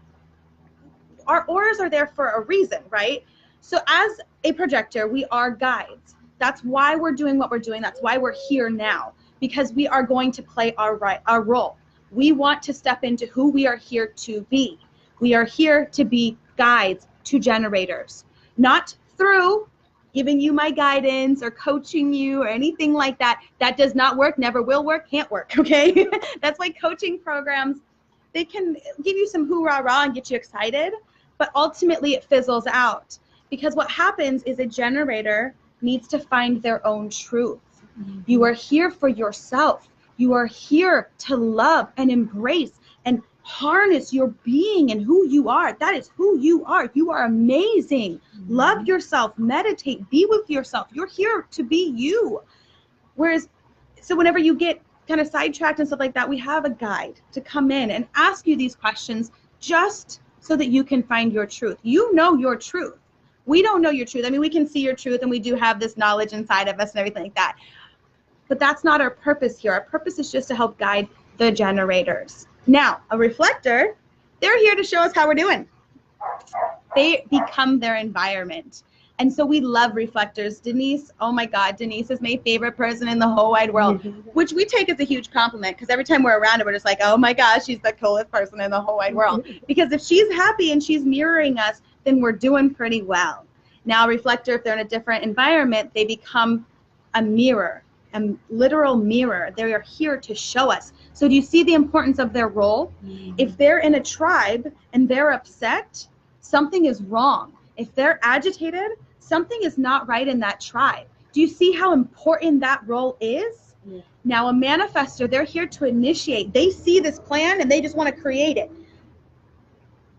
[SPEAKER 2] our auras are there for a reason, right? So as a projector, we are guides. That's why we're doing what we're doing. That's why we're here now, because we are going to play our role. We want to step into who we are here to be. We are here to be guides to generators, not through giving you my guidance or coaching you or anything like that. That does not work, never will work, can't work, okay? That's why coaching programs, they can give you some hoorah-rah and get you excited, but ultimately it fizzles out, because what happens is a generator needs to find their own truth. You are here for yourself. You are here to love and embrace and harness your being and who you are. That is who you are. You are amazing. Love yourself, meditate, be with yourself. You're here to be you. Whereas, so whenever you get kind of sidetracked and stuff like that, we have a guide to come in and ask you these questions just so that you can find your truth. You know your truth. We don't know your truth. I mean, we can see your truth and we do have this knowledge inside of us and everything like that. But that's not our purpose here. Our purpose is just to help guide the generators. Now, a reflector, they're here to show us how we're doing. They become their environment. And so we love reflectors. Denise, oh my God, Denise is my favorite person in the whole wide world, which we take as a huge compliment, because every time we're around her, we're just like, oh my gosh, she's the coolest person in the whole wide world. Because if she's happy and she's mirroring us, then we're doing pretty well. Now, a reflector, if they're in a different environment, they become a mirror, a literal mirror. They are here to show us. So do you see the importance of their role? If they're in a tribe and they're upset, something is wrong. If they're agitated, something is not right in that tribe. Do you see how important that role is?
[SPEAKER 1] Yeah.
[SPEAKER 2] Now, a manifestor, they're here to initiate. They see this plan and they just want to create it.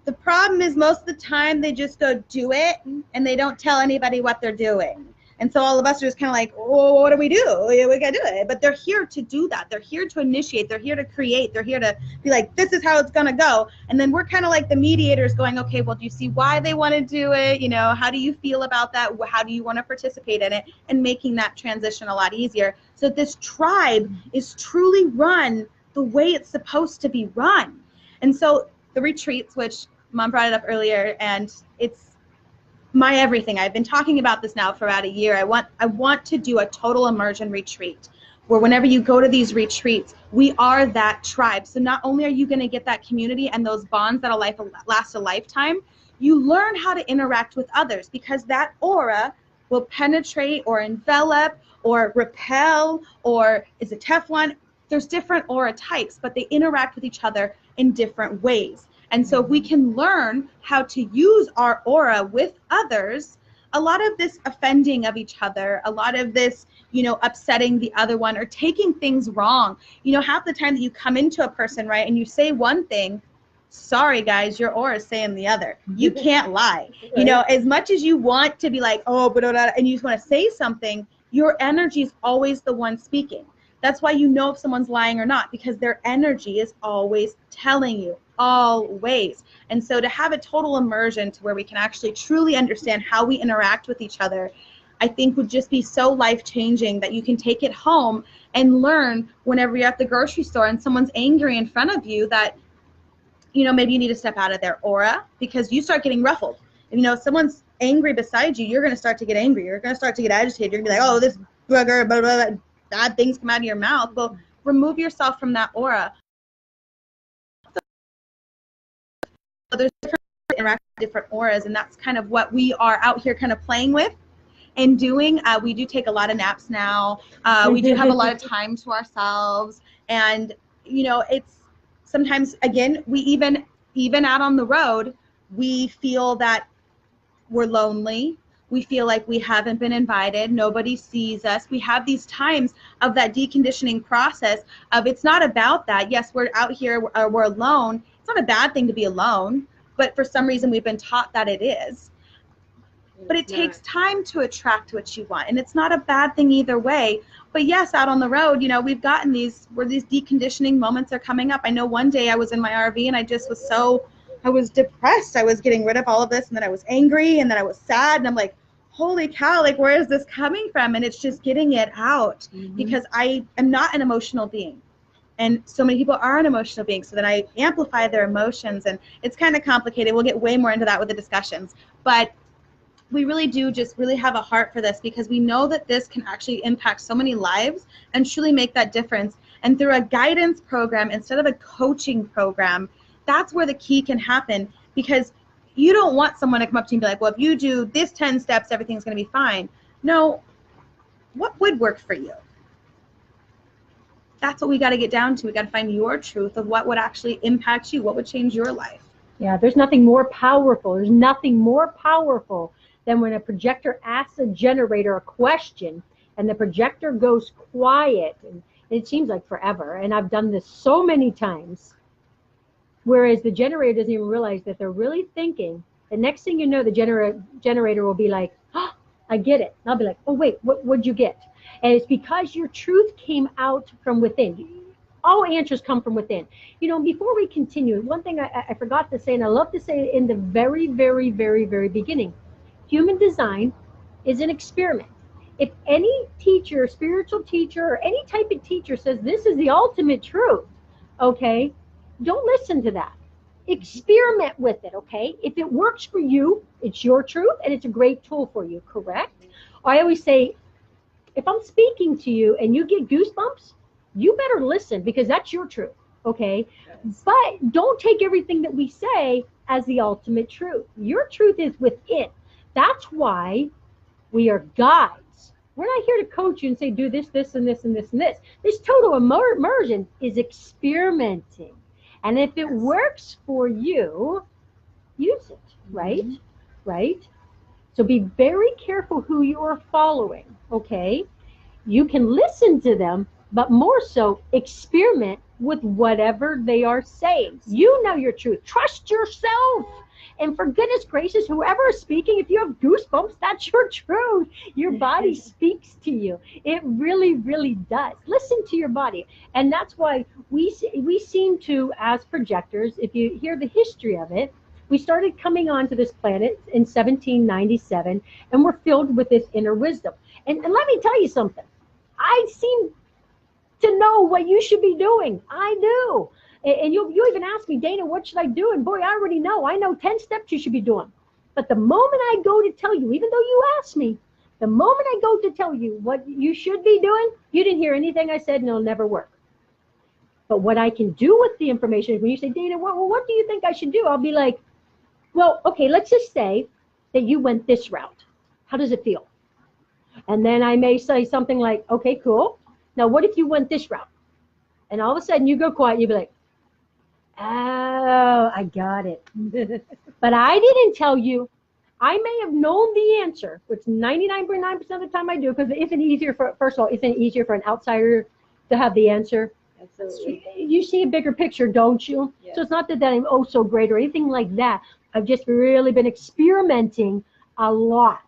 [SPEAKER 2] The problem is most of the time they just go do it and they don't tell anybody what they're doing. And so all of us are just kind of like, oh, what do? We got to do it. But they're here to do that. They're here to initiate. They're here to create. They're here to be like, this is how it's going to go. And then we're kind of like the mediators going, okay, well, do you see why they want to do it? You know, how do you feel about that? How do you want to participate in it? And making that transition a lot easier. So this tribe is truly run the way it's supposed to be run. And so the retreats, which Mom brought it up earlier, and it's my everything. I've been talking about this now for about a year. I want to do a total immersion retreat where whenever you go to these retreats, we are that tribe. So not only are you going to get that community and those bonds that'll last a lifetime, you learn how to interact with others, because that aura will penetrate or envelop or repel or is a Teflon. There's different aura types, but they interact with each other in different ways. And so if we can learn how to use our aura with others, a lot of this offending of each other, a lot of this, you know, upsetting the other one or taking things wrong, you know, half the time that you come into a person, right, and you say one thing, sorry guys, your aura is saying the other. You can't lie. You know, as much as you want to be like, oh, and you just want to say something, your energy is always the one speaking. That's why you know if someone's lying or not, because their energy is always telling you, always. And so to have a total immersion to where we can actually truly understand how we interact with each other, I think would just be so life-changing that you can take it home and learn whenever you're at the grocery store and someone's angry in front of you that, you know, maybe you need to step out of their aura because you start getting ruffled. And, you know, if someone's angry beside you, you're going to start to get angry. You're going to start to get agitated. You're going to be like, oh, this bugger, blah, blah, blah, bad things come out of your mouth. Well, remove yourself from that aura. So there's different auras, and that's kind of what we are out here kind of playing with and doing. We do take a lot of naps now. We do have a lot of time to ourselves, and you know, it's sometimes, again, we even out on the road, we feel that we're lonely. We feel like we haven't been invited. Nobody sees us. We have these times of that deconditioning process of, it's not about that. Yes, we're out here, we're alone. It's not a bad thing to be alone, but for some reason we've been taught that it is. But it takes time to attract what you want, and it's not a bad thing either way. But yes, out on the road, you know, we've gotten these deconditioning moments are coming up. I know one day I was in my RV and I was depressed. I was getting rid of all of this, and then I was angry, and then I was sad, and I'm like, holy cow, like, where is this coming from? And it's just getting it out, because I am not an emotional being. And so many people are an emotional being, so then I amplify their emotions, and it's kind of complicated. We'll get way more into that with the discussions. But we really do just really have a heart for this, because we know that this can actually impact so many lives and truly make that difference. And through a guidance program instead of a coaching program, that's where the key can happen, because you don't want someone to come up to you and be like, well, if you do this 10 steps, everything's going to be fine. No, what would work for you? That's what we got to get down to. We got to find your truth of what would actually impact you, what would change your life.
[SPEAKER 3] Yeah, there's nothing more powerful. There's nothing more powerful than when a projector asks a generator a question and the projector goes quiet, and it seems like forever. And I've done this so many times. Whereas the generator doesn't even realize that they're really thinking. The next thing you know, the generator will be like, oh, I get it. And I'll be like, oh, wait, what'd you get? And it's because your truth came out from within. All answers come from within. You know, before we continue, one thing I forgot to say, and I love to say it in the very, very, very, very beginning. Human design is an experiment. If any teacher, spiritual teacher, or any type of teacher says this is the ultimate truth, okay, don't listen to that. Experiment with it, okay? If it works for you, it's your truth, and it's a great tool for you, correct? I always say, if I'm speaking to you and you get goosebumps, you better listen, because that's your truth, okay? Yes. But don't take everything that we say as the ultimate truth. Your truth is within. That's why we are guides. We're not here to coach you and say, do this, this, and this, and this, and this. This total immersion is experimenting. And if it works for you, use it, right? Right? So be very careful who you are following, okay? You can listen to them, but more so experiment with whatever they are saying. You know your truth. Trust yourself. And for goodness gracious, whoever is speaking, if you have goosebumps, that's your truth. Your body speaks to you. It really, really does. Listen to your body. And that's why we seem to, as projectors, if you hear the history of it, we started coming onto this planet in 1797, and we're filled with this inner wisdom. And let me tell you something. I seem to know what you should be doing. I do. And you even ask me, Dana, what should I do? And boy, I already know. I know 10 steps you should be doing. But the moment I go to tell you, even though you asked me, the moment I go to tell you what you should be doing, you didn't hear anything I said, and it'll never work. But what I can do with the information is when you say, Dana, what do you think I should do? I'll be like, well, okay, let's just say that you went this route. How does it feel? And then I may say something like, okay, cool. Now, what if you went this route? And all of a sudden you go quiet and you be like, oh, I got it. But I didn't tell you. I may have known the answer, which 99.9% of the time I do, because isn't it easier for, first of all, isn't it easier for an outsider to have the answer?
[SPEAKER 1] Absolutely.
[SPEAKER 3] You see a bigger picture, don't you?
[SPEAKER 1] Yeah.
[SPEAKER 3] So it's not that I'm oh so great or anything like that. I've just really been experimenting a lot.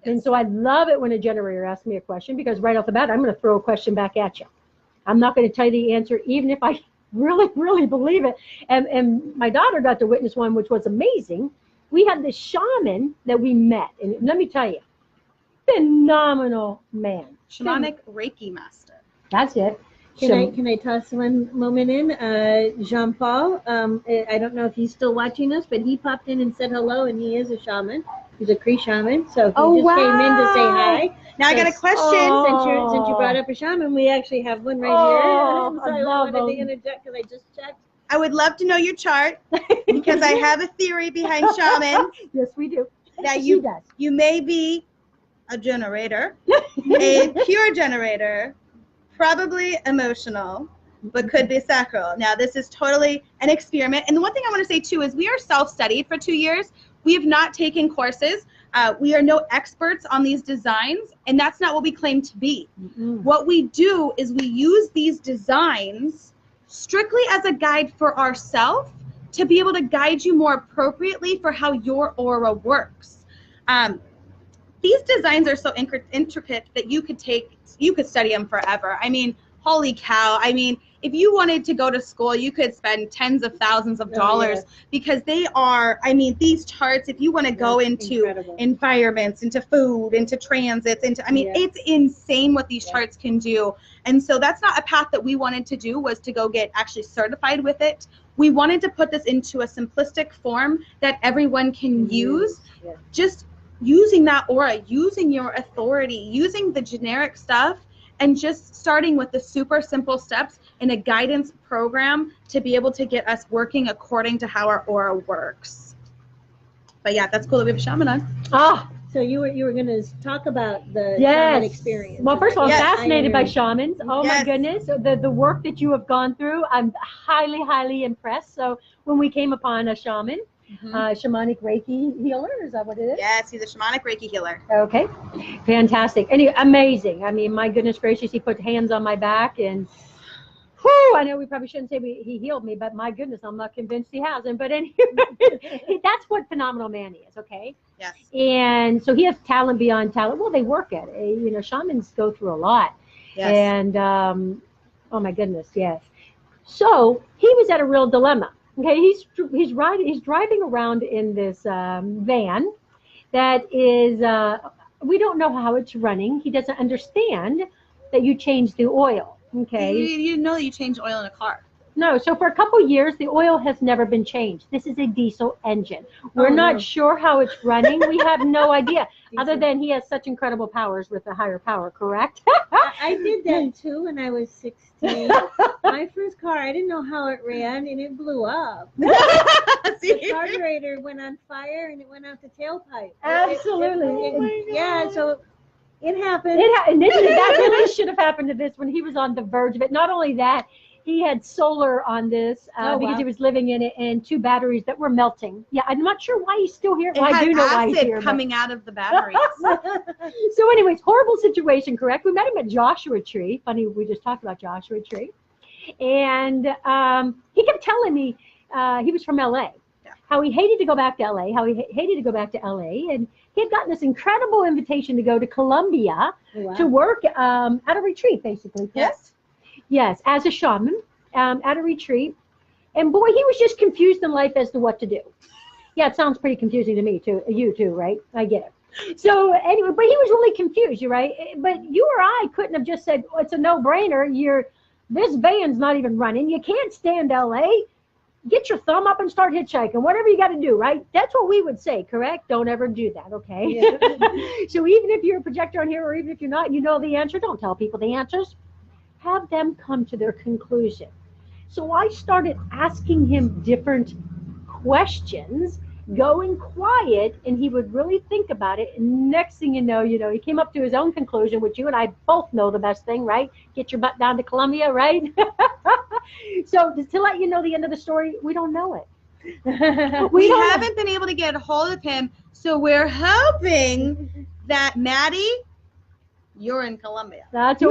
[SPEAKER 3] And so I love it when a generator asks me a question, because right off the bat, I'm going to throw a question back at you. I'm not going to tell you the answer, even if I really, really believe it. And my daughter got to witness one, which was amazing. We had this shaman that we met. And let me tell you, phenomenal man.
[SPEAKER 2] Shamanic Reiki master.
[SPEAKER 3] That's it.
[SPEAKER 1] Can I toss one moment in? Jean-Paul, I don't know if he's still watching us, but he popped in and said hello, and he is a shaman. He's a Cree shaman, so he just came in to say hi.
[SPEAKER 2] Now I got a question.
[SPEAKER 1] Since you brought up a shaman, we actually have one right here. So I wanted to interject because I just checked.
[SPEAKER 2] I would love to know your chart, because I have a theory behind shamans.
[SPEAKER 3] Yes, we do.
[SPEAKER 2] That you may be a generator, a pure generator, probably emotional, but could be sacral. Now, this is totally an experiment. And the one thing I want to say, too, is we are self-studied for 2 years. We have not taken courses. We are no experts on these designs, and that's not what we claim to be. What we do is we use these designs strictly as a guide for ourselves to be able to guide you more appropriately for how your aura works. These designs are so intricate that you could study them forever. I mean, holy cow. I mean, if you wanted to go to school, you could spend tens of thousands of dollars, because they are, I mean, these charts, if you want to go into environments, into food, into transits, it's insane what these charts can do. And so that's not a path that we wanted to do, was to go get actually certified with it. We wanted to put this into a simplistic form that everyone can use. Just using that aura, using your authority, using the generic stuff, and just starting with the super simple steps in a guidance program to be able to get us working according to how our aura works. But yeah, that's cool that we have a shaman on.
[SPEAKER 1] So you were going to talk about the shaman experience.
[SPEAKER 3] Well, first of all, I'm fascinated by shamans. Oh my goodness, the work that you have gone through, I'm highly, highly impressed. So when we came upon a shaman, shamanic Reiki healer, is that what it is?
[SPEAKER 2] Yes, he's a shamanic Reiki healer.
[SPEAKER 3] Okay, fantastic. Anyway, amazing. I mean, my goodness gracious, he put hands on my back, and whew, I know we probably shouldn't say he healed me, but my goodness, I'm not convinced he hasn't. But anyway, that's what phenomenal man is, okay?
[SPEAKER 2] Yes.
[SPEAKER 3] And so he has talent beyond talent. Well, they work at it. You know, shamans go through a lot.
[SPEAKER 2] Yes.
[SPEAKER 3] And, oh my goodness, yes. So he was at a real dilemma. Okay, he's driving around in this van that is, we don't know how it's running. He doesn't understand that you change the oil. Okay.
[SPEAKER 2] You know that you change oil in a car.
[SPEAKER 3] No, so for a couple years, the oil has never been changed. This is a diesel engine. We're not sure how it's running. We have no idea, other than he has such incredible powers with a higher power, correct?
[SPEAKER 1] I did that too when I was 16. My first car, I didn't know how it ran, and it blew up. The carburetor went on fire, and it went out the tailpipe.
[SPEAKER 3] Absolutely.
[SPEAKER 1] So It happened.
[SPEAKER 3] And that really should have happened to this when he was on the verge of it. Not only that, he had solar on this because he was living in it, and 2 batteries that were melting. Yeah, I'm not sure why he's still here.
[SPEAKER 2] It
[SPEAKER 3] Well, I
[SPEAKER 2] had
[SPEAKER 3] do know why he's
[SPEAKER 2] acid
[SPEAKER 3] here.
[SPEAKER 2] coming out of the batteries.
[SPEAKER 3] So anyways, horrible situation, correct? We met him at Joshua Tree. Funny, we just talked about Joshua Tree. And he kept telling me he was from LA.
[SPEAKER 2] Yeah.
[SPEAKER 3] How he hated to go back to LA, how he hated to go back to LA. And he had gotten this incredible invitation to go to Colombia to work at a retreat, basically.
[SPEAKER 2] Yes.
[SPEAKER 3] Yes, as a shaman at a retreat. And boy, he was just confused in life as to what to do. Yeah, it sounds pretty confusing to me, too. You too, right? I get it. So anyway, but he was really confused, you're right? But you or I couldn't have just said, oh, it's a no-brainer. This van's not even running. You can't stand LA. Get your thumb up and start hitchhiking. Whatever you got to do, right? That's what we would say, correct? Don't ever do that, okay? Yeah. So even if you're a projector on here, or even if you're not, you know the answer. Don't tell people the answers. Have them come to their conclusion. So I started asking him different questions, going quiet, and he would really think about it. And next thing you know, he came up to his own conclusion, which you and I both know the best thing, right? Get your butt down to Colombia, right? So to let you know the end of the story, we don't know it.
[SPEAKER 2] We haven't been able to get a hold of him, so we're hoping that Maddie, you're in Colombia.
[SPEAKER 3] That's what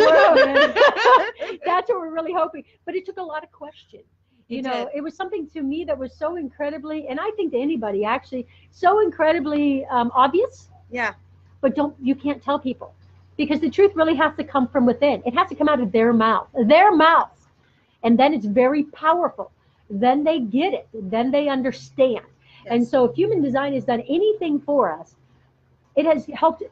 [SPEAKER 3] we're really hoping. But it took a lot of questions. It was something to me that was so incredibly, and I think to anybody actually, so incredibly obvious.
[SPEAKER 2] Yeah.
[SPEAKER 3] But you can't tell people, because the truth really has to come from within. It has to come out of their mouth. And then it's very powerful. Then they get it. Then they understand. Yes. And so if human design has done anything for us, it has helped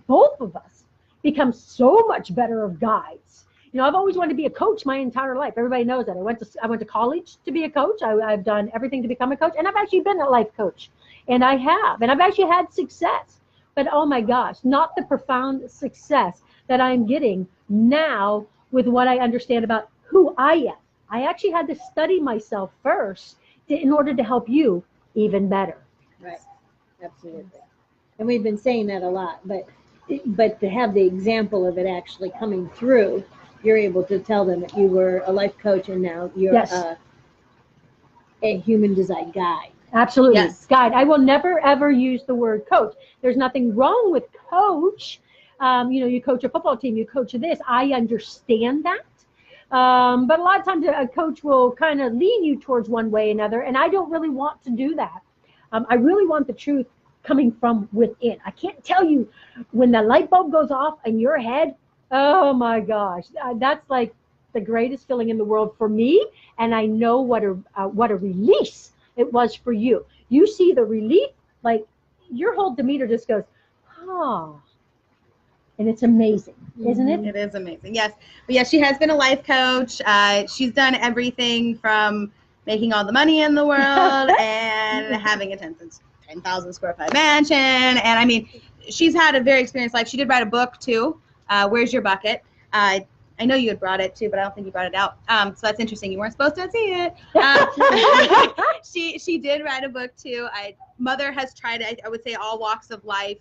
[SPEAKER 3] both of us become so much better of guides. I've always wanted to be a coach my entire life. Everybody knows that. I went to college to be a coach. I've done everything to become a coach, and I've actually been a life coach, and I've actually had success. But oh my gosh, not the profound success that I'm getting now with what I understand about who I am. I actually had to study myself first in order to help you even better.
[SPEAKER 1] Right, absolutely. And we've been saying that a lot, but to have the example of it actually coming through, you're able to tell them that you were a life coach and now you're a human design guide.
[SPEAKER 3] Absolutely.
[SPEAKER 2] Yes.
[SPEAKER 3] Guide. I will never, ever use the word coach. There's nothing wrong with coach. You coach a football team, you coach this. I understand that. But a lot of times a coach will kind of lean you towards one way or another, and I don't really want to do that. I really want the truth coming from within. I can't tell you when the light bulb goes off in your head. Oh my gosh, that's like the greatest feeling in the world for me, and I know what a release it was for you. You see the relief, like your whole demeanor just goes, and it's amazing, isn't it?
[SPEAKER 2] It is amazing, yes. But yeah, she has been a life coach. She's done everything from making all the money in the world and having a 10,000 square foot mansion, and I mean, she's had a very experienced life. She did write a book too. Where's Your Bucket? I know you had brought it too, but I don't think you brought it out. So that's interesting. You weren't supposed to see it. She did write a book too. Mother has tried, I would say, all walks of life.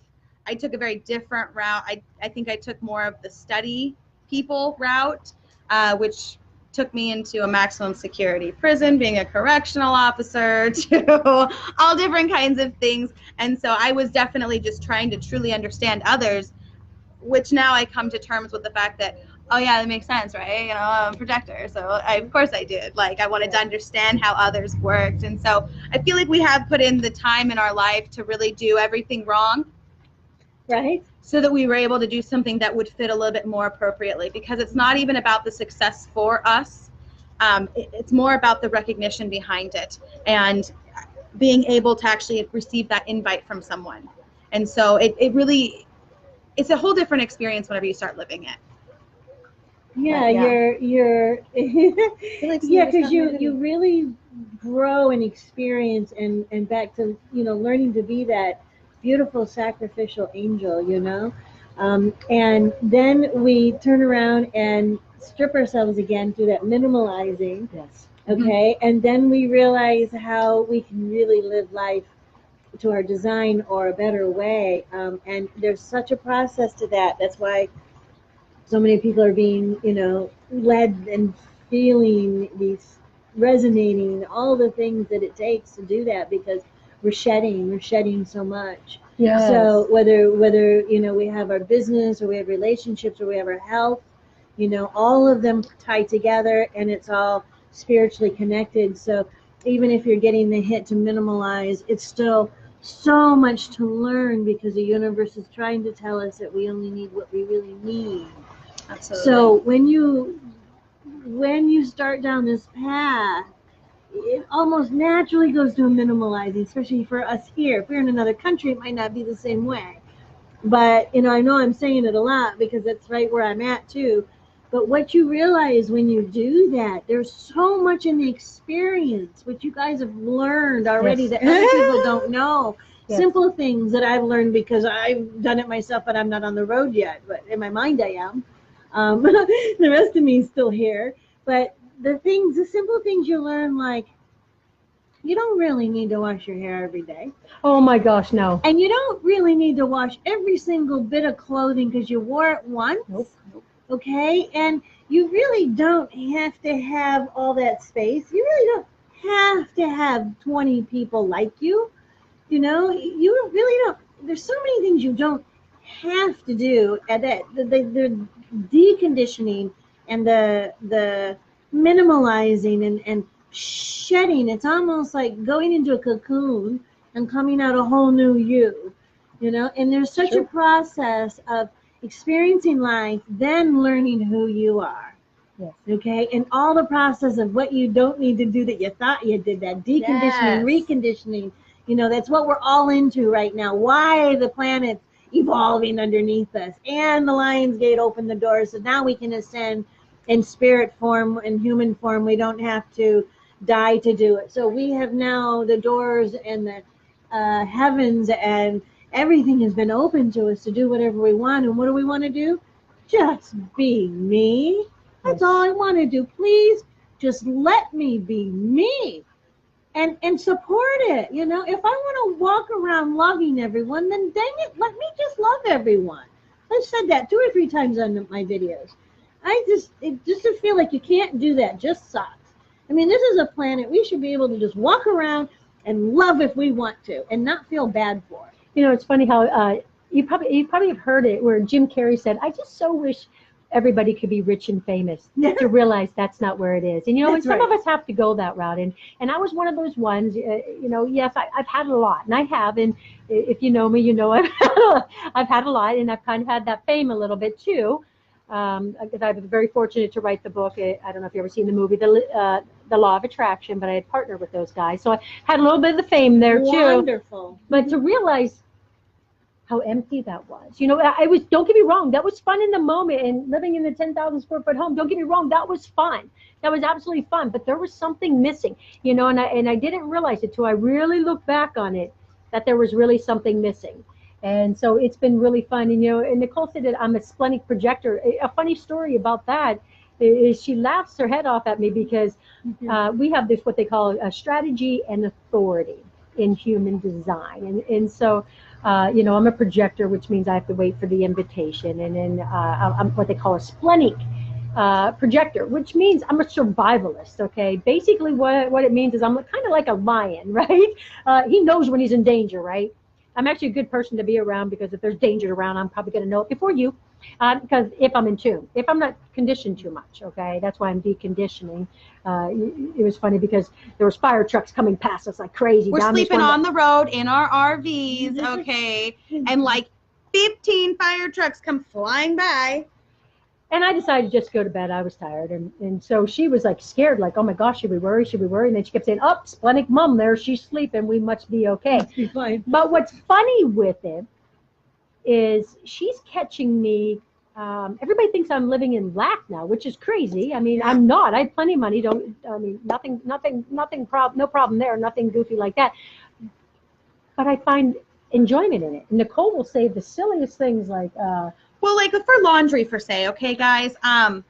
[SPEAKER 2] I took a very different route. I think I took more of the study people route, which took me into a maximum security prison, being a correctional officer, to all different kinds of things. And so I was definitely just trying to truly understand others, which now I come to terms with the fact that, oh yeah, that makes sense, right? I'm a projector, so of course I did. Like, I wanted to understand how others worked. And so I feel like we have put in the time in our life to really do everything wrong.
[SPEAKER 1] Right.
[SPEAKER 2] So that we were able to do something that would fit a little bit more appropriately, because it's not even about the success for us. It's more about the recognition behind it and being able to actually receive that invite from someone. And so it really, it's a whole different experience whenever you start living it.
[SPEAKER 1] Yeah, you're because you really grow and experience and back to learning to be that beautiful sacrificial angel, and then we turn around and strip ourselves again through that minimalizing.
[SPEAKER 3] Yes.
[SPEAKER 1] Okay, and then we realize how we can really live life to our design or a better way. And there's such a process to that. That's why so many people are being, led and feeling these resonating, all the things that it takes to do that, because we're shedding so much.
[SPEAKER 3] Yes.
[SPEAKER 1] So whether we have our business or we have relationships or we have our health, all of them tie together, and it's all spiritually connected. So even if you're getting the hit to minimalize, it's still so much to learn, because the universe is trying to tell us that we only need what we really need.
[SPEAKER 2] Absolutely.
[SPEAKER 1] So when you start down this path, it almost naturally goes to a minimalizing, especially for us here. If we're in another country, it might not be the same way. But, I know I'm saying it a lot because that's right where I'm at too. But what you realize when you do that, there's so much in the experience, which you guys have learned already,
[SPEAKER 3] Yes.
[SPEAKER 1] that other people don't know.
[SPEAKER 3] Yes.
[SPEAKER 1] Simple things that I've learned because I've done it myself, but I'm not on the road yet. But in my mind, I am. The rest of me is still here. But the simple things you learn, like, you don't really need to wash your hair every day.
[SPEAKER 3] Oh my gosh, no.
[SPEAKER 1] And you don't really need to wash every single bit of clothing because you wore it once.
[SPEAKER 3] Nope.
[SPEAKER 1] Okay? And you really don't have to have all that space. You really don't have to have 20 people like you. You really don't. There's so many things you don't have to do at that. The deconditioning and the minimalizing and shedding. It's almost like going into a cocoon and coming out a whole new you. And there's such a process of experiencing life, then learning who you are.
[SPEAKER 3] Yes.
[SPEAKER 1] Okay, and all the process of what you don't need to do that you thought you did, that deconditioning, reconditioning. That's what we're all into right now. Why the planet's evolving underneath us, and the Lion's Gate opened the doors, so now we can ascend in spirit form and human form. We don't have to die to do it. So we have now the doors and the heavens, and everything has been open to us to do whatever we want. And what do we want to do? Just be me. That's all I want to do. Please just let me be me. And support it. If I want to walk around loving everyone, then dang it, let me just love everyone. I've said that 2 or 3 times on my videos. Just to feel like you can't do that just sucks. I mean, this is a planet. We should be able to just walk around and love if we want to, and not feel bad for it.
[SPEAKER 3] It's funny how you probably have heard it, where Jim Carrey said, "I just so wish everybody could be rich and famous," to realize that's not where it is. And and some of us have to go that route. And I was one of those ones. Yes, I've had a lot, and I have. And if you know me, I've had a lot, and I've kind of had that fame a little bit too. Because I was very fortunate to write the book. I don't know if you've ever seen the movie, The Law of Attraction, but I had partnered with those guys, so I had a little bit of the fame there too.
[SPEAKER 1] Wonderful.
[SPEAKER 3] But to realize how empty that was. I was, don't get me wrong, that was fun in the moment, and living in the 10,000 square foot home, don't get me wrong, that was fun. That was absolutely fun, but there was something missing, and I didn't realize it till I really looked back on it, that there was really something missing. And so it's been really fun. And Nicole said that I'm a splenic projector. A funny story about that is she laughs her head off at me because we have this, what they call a strategy and authority in human design. And so, I'm a projector, which means I have to wait for the invitation. And then I'm what they call a splenic projector, which means I'm a survivalist. Okay, basically what it means is I'm kind of like a lion, right? He knows when he's in danger, right? I'm actually a good person to be around, because if there's danger around, I'm probably going to know it before you, because if I'm in tune, if I'm not conditioned too much, okay, that's why I'm deconditioning. It was funny because there was fire trucks coming past us like crazy.
[SPEAKER 2] We're sleeping on the road in our RVs, okay, and like 15 fire trucks come flying by.
[SPEAKER 3] And I decided to just go to bed. I was tired. And so she was like scared, like, oh my gosh, should we worry? Should we worry? And then she kept saying, oh, splenic mom there. She's sleeping. We must be okay.
[SPEAKER 1] Must be fine.
[SPEAKER 3] But what's funny with it is she's catching me. Everybody thinks I'm living in lack now, which is crazy. I mean, I'm not. I have plenty of money. No problem there. Nothing goofy like that. But I find enjoyment in it. And Nicole will say the silliest things like,
[SPEAKER 2] well, like for laundry, for say, okay, guys. Well,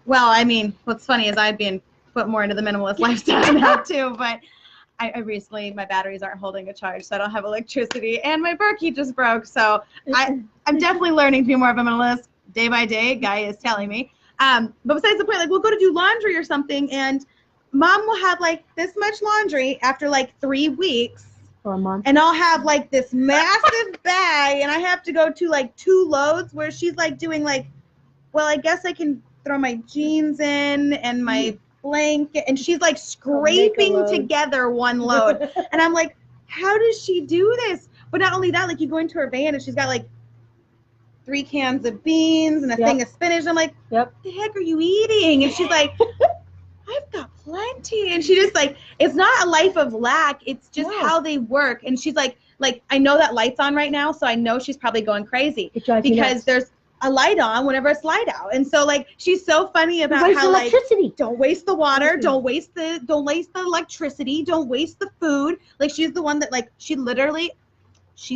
[SPEAKER 2] I mean, what's funny is I've been put more into the minimalist lifestyle now too. But I recently, my batteries aren't holding a charge, so I don't have electricity, and my Berkey just broke. So I'm definitely learning to be more of a minimalist day by day. Guy is telling me. But besides the point, like we'll go to do laundry or something, and Mom will have like this much laundry after like 3 weeks.
[SPEAKER 3] For a month.
[SPEAKER 2] And I'll have like this massive bag, and I have to go to like 2 loads where she's like doing like, well, I guess I can throw my jeans in and my blanket, and she's like scraping together 1 load. And I'm like, how does she do this? But not only that, like you go into her van and she's got like 3 cans of beans and a thing of spinach. I'm like, what the heck are you eating? And she's like, I've got plenty. And she just like, it's not a life of lack. It's just how they work. And she's like, I know that light's on right now, so I know she's probably going crazy because there's a light on whenever it's light out. And so like, she's so funny about how like, don't waste the water, don't waste the electricity, don't waste the food. Like she's the one that like, she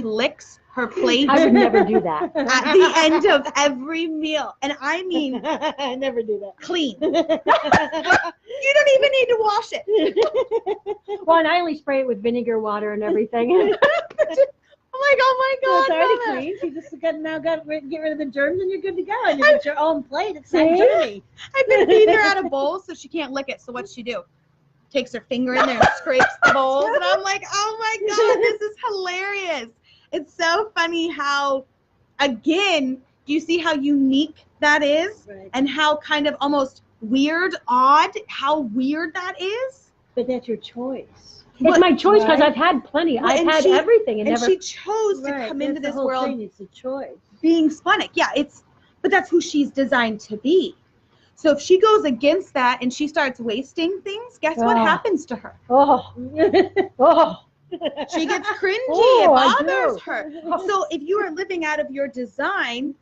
[SPEAKER 2] licks her plate.
[SPEAKER 3] I would never do that.
[SPEAKER 2] At the end of every meal. And I mean,
[SPEAKER 1] I never do that.
[SPEAKER 2] Clean. You don't even need to wash it.
[SPEAKER 3] Well, and I only spray it with vinegar, water, and everything.
[SPEAKER 2] Oh my God.
[SPEAKER 1] It's already clean. You just get rid of the germs and you're good to go. And you get your own plate. It's not dirty.
[SPEAKER 2] I've been feeding her out of bowls so she can't lick it. So what's she do? Takes her finger in there and scrapes the bowls. And I'm like, oh my God, this is hilarious. It's so funny how, again, do you see how unique that is?
[SPEAKER 1] Right.
[SPEAKER 2] And how kind of almost weird, odd, how weird that is?
[SPEAKER 1] But that's your choice.
[SPEAKER 3] It's my choice because I've had plenty. I've had everything.
[SPEAKER 2] And she chose to come into this world.
[SPEAKER 1] It's a choice.
[SPEAKER 2] Being splenic. Yeah, but that's who she's designed to be. So if she goes against that and she starts wasting things, guess what happens to her? She gets cringy. It bothers her. So if you are living out of your design,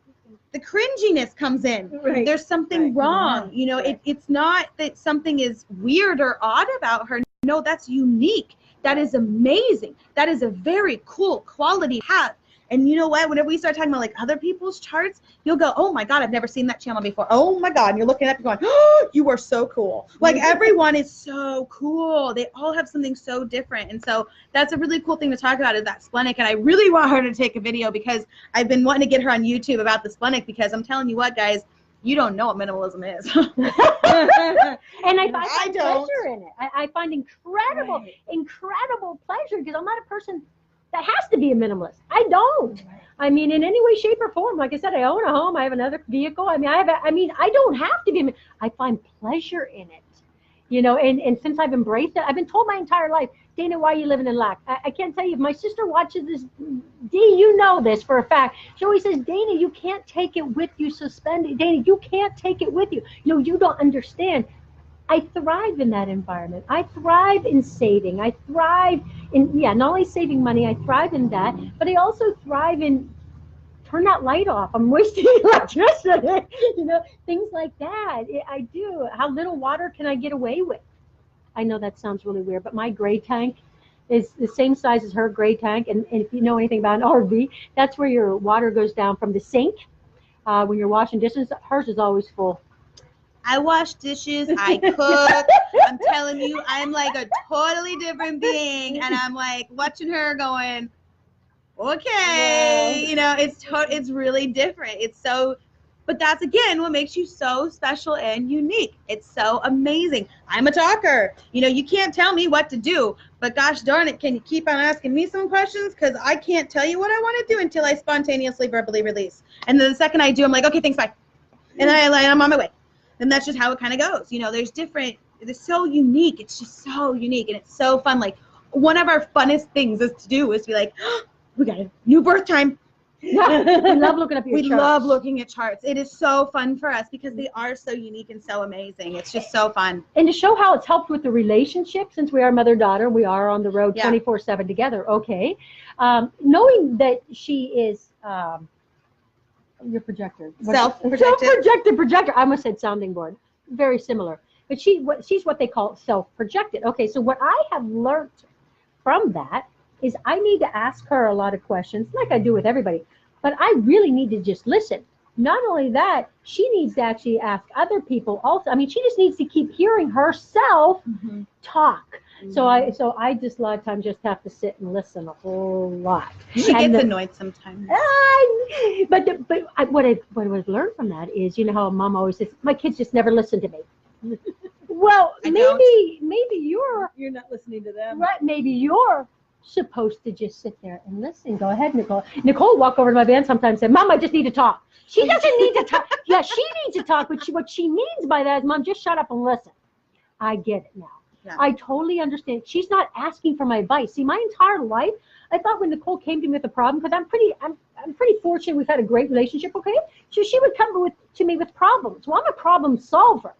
[SPEAKER 2] the cringiness comes in.
[SPEAKER 1] Right.
[SPEAKER 2] There's something wrong. You know, it's not that something is weird or odd about her. No, that's unique. That is amazing. That is a very cool quality to have. And you know what? Whenever we start talking about like other people's charts, you'll go, oh my God, I've never seen that channel before. Oh my God. And you're looking up and going, oh, you are so cool. Like everyone is so cool. They all have something so different. And so that's a really cool thing to talk about is that splenic. And I really want her to take a video because I've been wanting to get her on YouTube about the splenic because I'm telling you what, guys, you don't know what minimalism is.
[SPEAKER 3] And I find pleasure in it. I find incredible pleasure because I'm not a person that has to be a minimalist. I don't. I mean, in any way, shape, or form. Like I said, I own a home. I have another vehicle. I mean, I don't have to be. I find pleasure in it. You know, and since I've embraced it, I've been told my entire life, Dana, why are you living in lack? I can't tell you. If my sister watches this, Dee, you know this for a fact. She always says, Dana, you can't take it with you. Suspended. Dana, you can't take it with you. You know, you don't understand. I thrive in that environment. I thrive in saving. I thrive in, not only saving money, I thrive in that, but I also thrive in turn that light off. I'm wasting electricity, you know, things like that. I do. How little water can I get away with? I know that sounds really weird, but my gray tank is the same size as her gray tank. And if you know anything about an RV, that's where your water goes down from the sink. When you're washing dishes, hers is always full.
[SPEAKER 2] I wash dishes, I cook. I'm telling you, I'm like a totally different being. And I'm like watching her going, okay, you know, it's really different. It's so, but that's again what makes you so special and unique. It's so amazing. I'm a talker. You know, you can't tell me what to do, but gosh darn it, can you keep on asking me some questions? Because I can't tell you what I want to do until I spontaneously verbally release. And then the second I do, I'm like, okay, thanks, bye. And then I'm on my way. And that's just how it kind of goes. You know, it's so unique. It's just so unique. And it's so fun. Like, one of our funnest things is to do is be like, oh, we got a new birth time.
[SPEAKER 3] We love looking up your charts.
[SPEAKER 2] We love looking at charts. It is so fun for us because they are so unique and so amazing. It's just so fun.
[SPEAKER 3] And to show how it's helped with the relationship, since we are mother-daughter, we are on the road 24/7 together. Okay. Knowing that she is... your projector.
[SPEAKER 2] Self-projected.
[SPEAKER 3] Projector. I almost said sounding board. Very similar. But she's what they call self-projected. Okay, so what I have learned from that is I need to ask her a lot of questions, like I do with everybody. But I really need to just listen. Not only that, she needs to actually ask other people also. I mean, she just needs to keep hearing herself talk. So I just a lot of times just have to sit and listen a whole lot.
[SPEAKER 2] She gets annoyed sometimes.
[SPEAKER 3] What I've learned from that is, you know how mom always says, my kids just never listen to me. Well, maybe you're
[SPEAKER 1] not listening to them.
[SPEAKER 3] right. Maybe you're supposed to just sit there and listen. Go ahead, Nicole. Nicole walk over to my van sometimes and say, Mom, I just need to talk. She doesn't need to talk. Yeah, she needs to talk, but what she means by that is, Mom, just shut up and listen. I get it now.
[SPEAKER 2] Yeah.
[SPEAKER 3] I totally understand. She's not asking for my advice. See, my entire life, I thought when Nicole came to me with a problem, because I'm pretty fortunate. We've had a great relationship. Okay, so she would come to me with problems. Well, I'm a problem solver,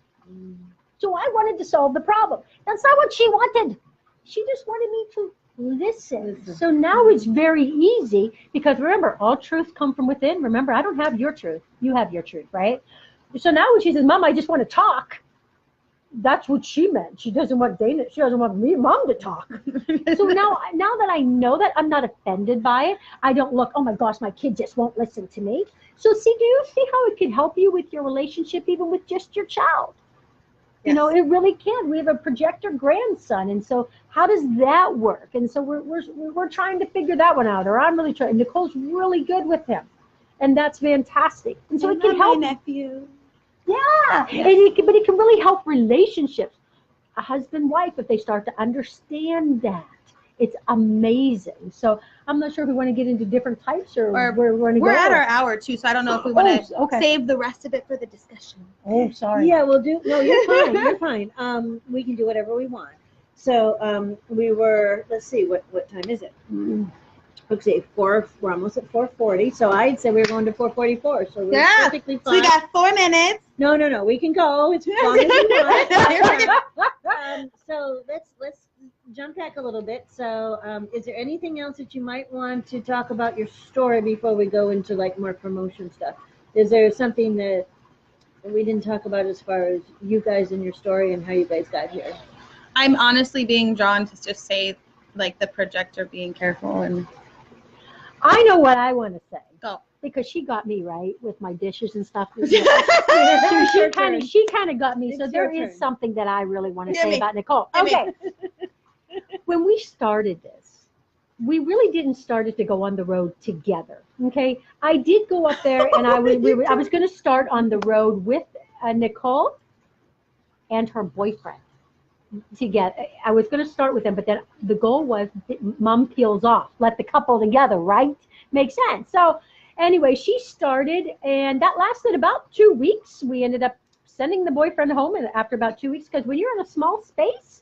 [SPEAKER 3] so I wanted to solve the problem. That's not what she wanted. She just wanted me to listen. So now it's very easy, because remember, all truth comes from within. Remember, I don't have your truth. You have your truth, right? So now when she says, Mom, I just want to talk, that's what she meant. She doesn't want Dana. She doesn't want me, Mom, to talk. So now that I know that, I'm not offended by it. I don't look, oh my gosh, my kid just won't listen to me. So see, do you see how it can help you with your relationship, even with just your child? Yes. You know, it really can. We have a projector grandson, and so how does that work? And so we're trying to figure that one out. Or I'm really trying. Nicole's really good with him, and that's fantastic. And so it can help.
[SPEAKER 2] My nephew.
[SPEAKER 3] Yeah,
[SPEAKER 2] yes.
[SPEAKER 3] But it can really help relationships, a husband, wife, if they start to understand that. It's amazing. So I'm not sure if we want to get into different types or where we want to go.
[SPEAKER 2] We're at our hour too, so I don't know if we want to save the rest of it for the discussion.
[SPEAKER 3] Oh, sorry.
[SPEAKER 1] Yeah, we'll do. No, you're fine. You're fine. We can do whatever we want. So we were. Let's see. What time is it? Let's see. We're almost at 4:40. So I'd say we were going to 4:44. So we're perfectly fine.
[SPEAKER 2] So we got 4 minutes.
[SPEAKER 1] No. We can go as long as you want. So let's jump back a little bit. So is there anything else that you might want to talk about your story before we go into like more promotion stuff? Is there something that we didn't talk about as far as you guys and your story and how you guys got here?
[SPEAKER 2] I'm honestly being drawn to just say like the projector being careful, and
[SPEAKER 3] I know what I want to say.
[SPEAKER 2] Go.
[SPEAKER 3] Because she got me right with my dishes and stuff. So she kind of got me. So there is something that I really want to say about Nicole. Okay. When we started this, we really didn't start it to go on the road together. Okay. I did go up there, and I was going to start on the road with Nicole and her boyfriend together. I was going to start with them, but then the goal was Mom peels off, let the couple together, right? Makes sense. So anyway, she started, and that lasted about 2 weeks. We ended up sending the boyfriend home after about 2 weeks, because when you're in a small space,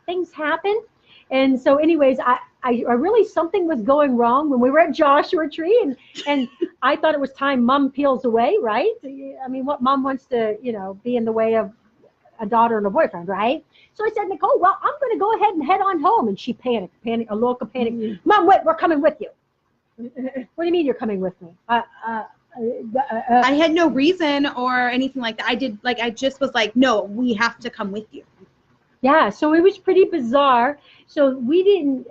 [SPEAKER 3] things happen. And so anyways, I really, something was going wrong when we were at Joshua Tree, and I thought it was time Mom peels away, right? I mean, what mom wants to, be in the way of a daughter and a boyfriend, right? So I said, Nicole, well, I'm going to go ahead and head on home. And she panicked, a local panic. Mm-hmm. Mom, wait, we're coming with you. What do you mean you're coming with me?
[SPEAKER 2] I had no reason or anything like that. I just was like, no, we have to come with you.
[SPEAKER 3] Yeah, so it was pretty bizarre. So we didn't,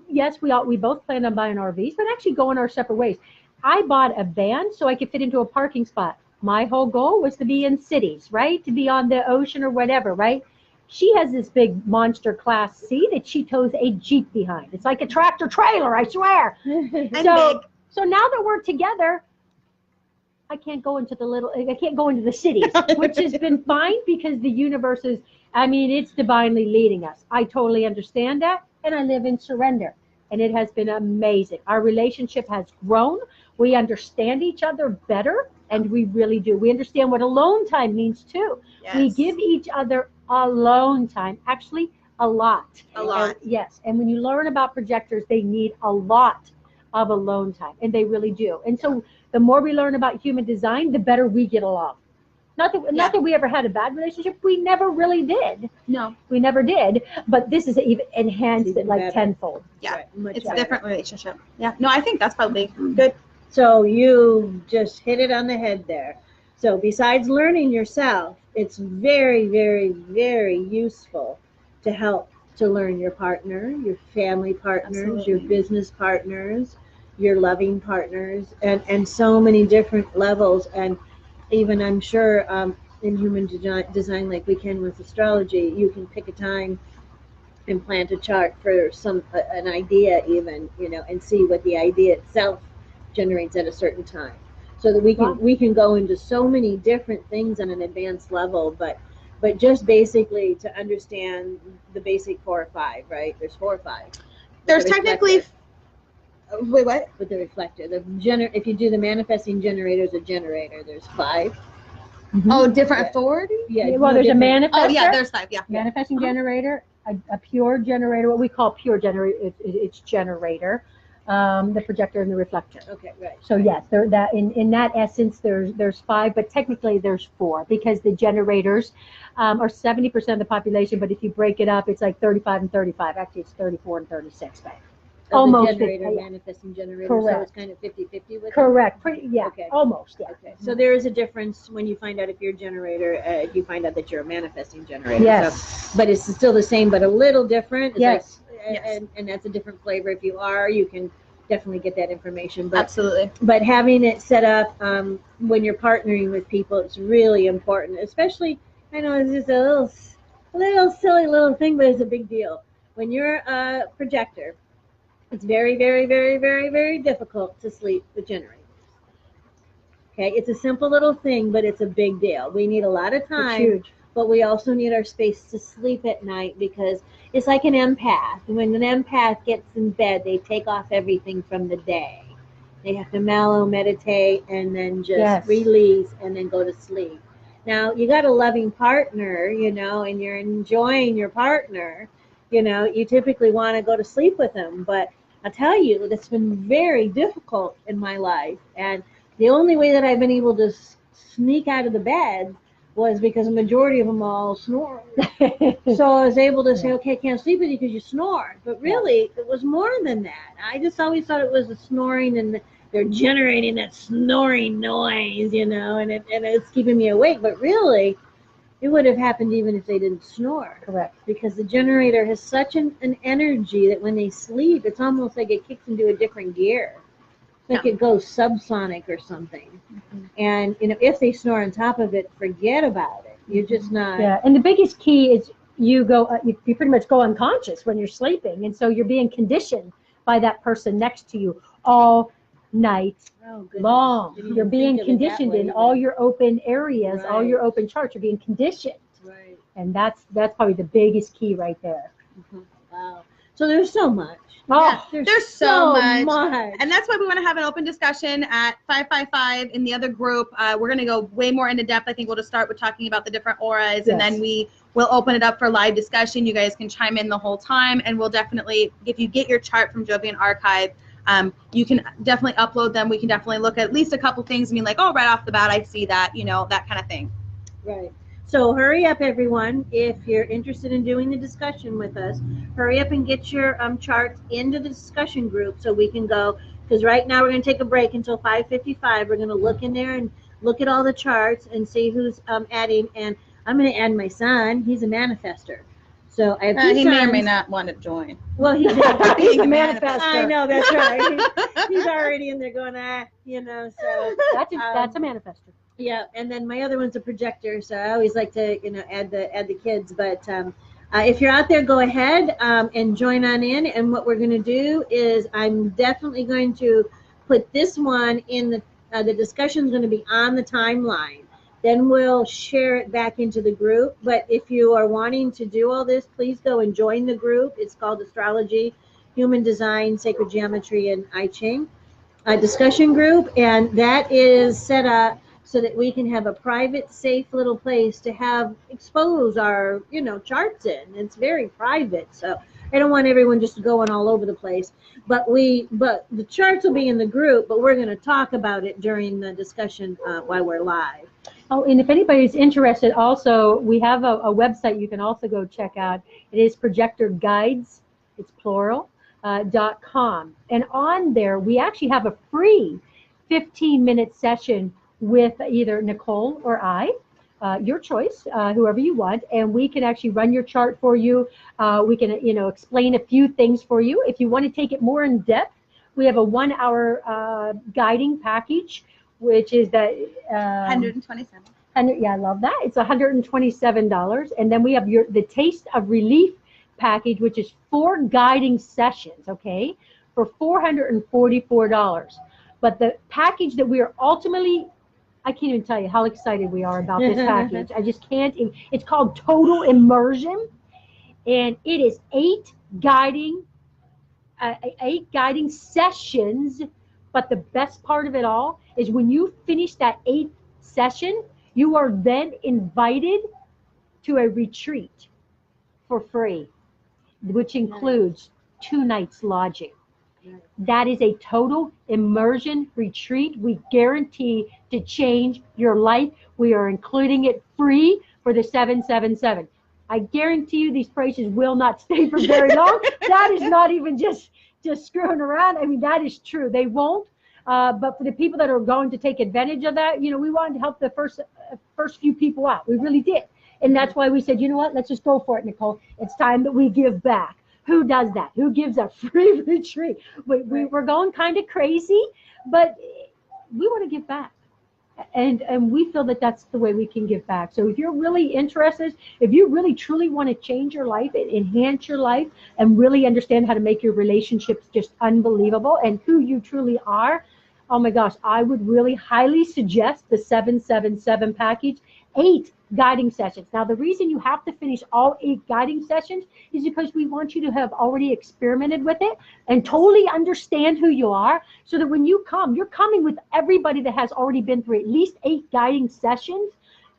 [SPEAKER 3] yes, we both planned on buying RVs, but actually going our separate ways. I bought a van so I could fit into a parking spot. My whole goal was to be in cities, right? To be on the ocean or whatever, right? She has this big monster Class C that she tows a Jeep behind. It's like a tractor trailer, I swear. So now that we're together, I can't go into the cities, which has been fine, because the universe is, it's divinely leading us. I totally understand that, and I live in surrender, and it has been amazing. Our relationship has grown. We understand each other better, and we really do. We understand what alone time means too. Yes. We give each other alone time, actually a lot. Yes, and when you learn about projectors, they need a lot of alone time, and they really do. And so the more we learn about human design, the better we get along. Not that we ever had a bad relationship. We never really did. No, we never did. But this is even enhanced it like better. Tenfold.
[SPEAKER 2] Yeah, right, it's better. A different relationship. Yeah, no, I think that's probably good.
[SPEAKER 1] So you just hit it on the head there. So besides learning yourself, it's very, very, very useful to help to learn your partner, your family partners, Absolutely. Your business partners, your loving partners, and so many different levels. And even I'm sure in human design, like we can with astrology, you can pick a time and plant a chart for an idea even, and see what the idea itself generates at a certain time. So that we can go into so many different things on an advanced level, but just basically to understand the basic 4 or 5, right? There's 4 or 5.
[SPEAKER 2] There's technically. Wait, what?
[SPEAKER 1] With the reflector, if you do the manifesting generator as a generator, there's 5.
[SPEAKER 2] Oh, different authority?
[SPEAKER 1] Yeah.
[SPEAKER 3] Well, there's a manifestor.
[SPEAKER 2] Oh, yeah, there's 5. Yeah.
[SPEAKER 3] Manifesting generator, a pure generator, what we call pure generator. It's generator, the projector and the reflector.
[SPEAKER 1] Okay, right.
[SPEAKER 3] So yes, in that essence, there's 5, but technically there's 4 because the generators are 70% of the population. But if you break it up, it's like 35 and 35. Actually, it's 34 and 36. Almost
[SPEAKER 1] the generator, manifesting generator.
[SPEAKER 3] Correct.
[SPEAKER 1] So it's kind of 50-50 with
[SPEAKER 3] Correct.
[SPEAKER 1] it?
[SPEAKER 3] Yeah.
[SPEAKER 1] Okay.
[SPEAKER 3] Almost. Yeah.
[SPEAKER 1] Okay. So there is a difference when you find out if you're a generator, if you find out that you're a manifesting generator.
[SPEAKER 3] Yes.
[SPEAKER 1] So, but it's still the same, but a little different.
[SPEAKER 3] Yes.
[SPEAKER 1] And that's a different flavor. If you are, you can definitely get that information. But,
[SPEAKER 2] absolutely.
[SPEAKER 1] But having it set up when you're partnering with people, it's really important. Especially, I know it's just a little silly little thing, but it's a big deal. When you're a projector, it's very, very, very, very, very difficult to sleep with generators. Okay, it's a simple little thing, but it's a big deal. We need a lot of time,
[SPEAKER 3] huge.
[SPEAKER 1] But we also need our space to sleep at night because it's like an empath. When an empath gets in bed, they take off everything from the day. They have to mellow, meditate, and then just release and then go to sleep. Now, you got a loving partner, and you're enjoying your partner, you typically want to go to sleep with them, but I'll tell you, that's been very difficult in my life. And the only way that I've been able to sneak out of the bed was because the majority of them all snore. So I was able to say, okay, I can't sleep with you because you snore. But really, it was more than that. I just always thought it was the snoring and they're generating that snoring noise, and it's keeping me awake. But really, it would have happened even if they didn't snore.
[SPEAKER 3] Correct.
[SPEAKER 1] Because the generator has such an energy that when they sleep, it's almost like it kicks into a different gear. Like it goes subsonic or something. Mm-hmm. And, if they snore on top of it, forget about it. You're just not.
[SPEAKER 3] Yeah, and the biggest key is you pretty much go unconscious when you're sleeping. And so you're being conditioned by that person next to you all night long. You're being conditioned in all your open areas, all your open charts. You're being conditioned.
[SPEAKER 1] Right.
[SPEAKER 3] And that's probably the biggest key right there.
[SPEAKER 1] Mm-hmm. Wow. So there's so much.
[SPEAKER 3] Oh,
[SPEAKER 2] yeah, there's so
[SPEAKER 1] much.
[SPEAKER 2] And that's why we want to have an open discussion at 555 in the other group. We're going to go way more into depth. I think we'll just start with talking about the different auras, and then we will open it up for live discussion. You guys can chime in the whole time, and we'll definitely, if you get your chart from Jovian Archive, you can definitely upload them. We can definitely look at least a couple things and be like, oh, right off the bat, I see that, that kind of thing.
[SPEAKER 1] Right. So hurry up, everyone. If you're interested in doing the discussion with us, hurry up and get your charts into the discussion group so we can go. Because right now we're going to take a break until 5:55. We're going to look in there and look at all the charts and see who's adding. And I'm going to add my son. He's a manifester. So I have 2 sons.
[SPEAKER 2] He may or may not want to join.
[SPEAKER 1] Well, he's a
[SPEAKER 3] manifester.
[SPEAKER 1] I know, that's right. He's already in there going, so.
[SPEAKER 3] That's a manifester.
[SPEAKER 1] Yeah, and then my other one's a projector, so I always like to, add the kids. But if you're out there, go ahead and join on in. And what we're going to do is I'm definitely going to put this one in the discussion's going to be on the timeline. Then we'll share it back into the group. But if you are wanting to do all this, please go and join the group. It's called Astrology, Human Design, Sacred Geometry, and I Ching discussion group. And that is set up so that we can have a private, safe little place to expose our, charts in. It's very private, so I don't want everyone just going all over the place. But the charts will be in the group, but we're going to talk about it during the discussion while we're live.
[SPEAKER 3] Oh, and if anybody's interested, also we have a website you can also go check out. It is projectorguides, it's plural, .com, and on there we actually have a free 15-minute session with either Nicole or I, your choice, whoever you want, and we can actually run your chart for you. We can, explain a few things for you. If you want to take it more in depth, we have a 1-hour guiding package, which is that
[SPEAKER 2] $127.
[SPEAKER 3] Yeah, I love that. It's $127, and then we have the Taste of Relief package, which is 4 guiding sessions, okay, for $444. But the package that we are ultimately, I can't even tell you how excited we are about this package. I just can't. It's called Total Immersion, and it is 8 guiding sessions. But the best part of it all is when you finish that 8th session, you are then invited to a retreat for free, which includes 2 nights lodging. That is a total immersion retreat. We guarantee to change your life. We are including it free for the 777. I guarantee you these prices will not stay for very long. That is not even just screwing around. I mean, that is true. They won't. But for the people that are going to take advantage of that, we wanted to help the first few people out. We really did. And that's why we said, you know what, let's just go for it, Nicole. It's time that we give back. Who does that? Who gives a free retreat? We're going kind of crazy, but we want to give back. And we feel that that's the way we can give back. So if you're really interested, if you really truly want to change your life, enhance your life, and really understand how to make your relationships just unbelievable and who you truly are, oh my gosh, I would really highly suggest the 777 package, 8 guiding sessions. Now, the reason you have to finish all 8 guiding sessions is because we want you to have already experimented with it and totally understand who you are, so that when you come, you're coming with everybody that has already been through at least 8 guiding sessions.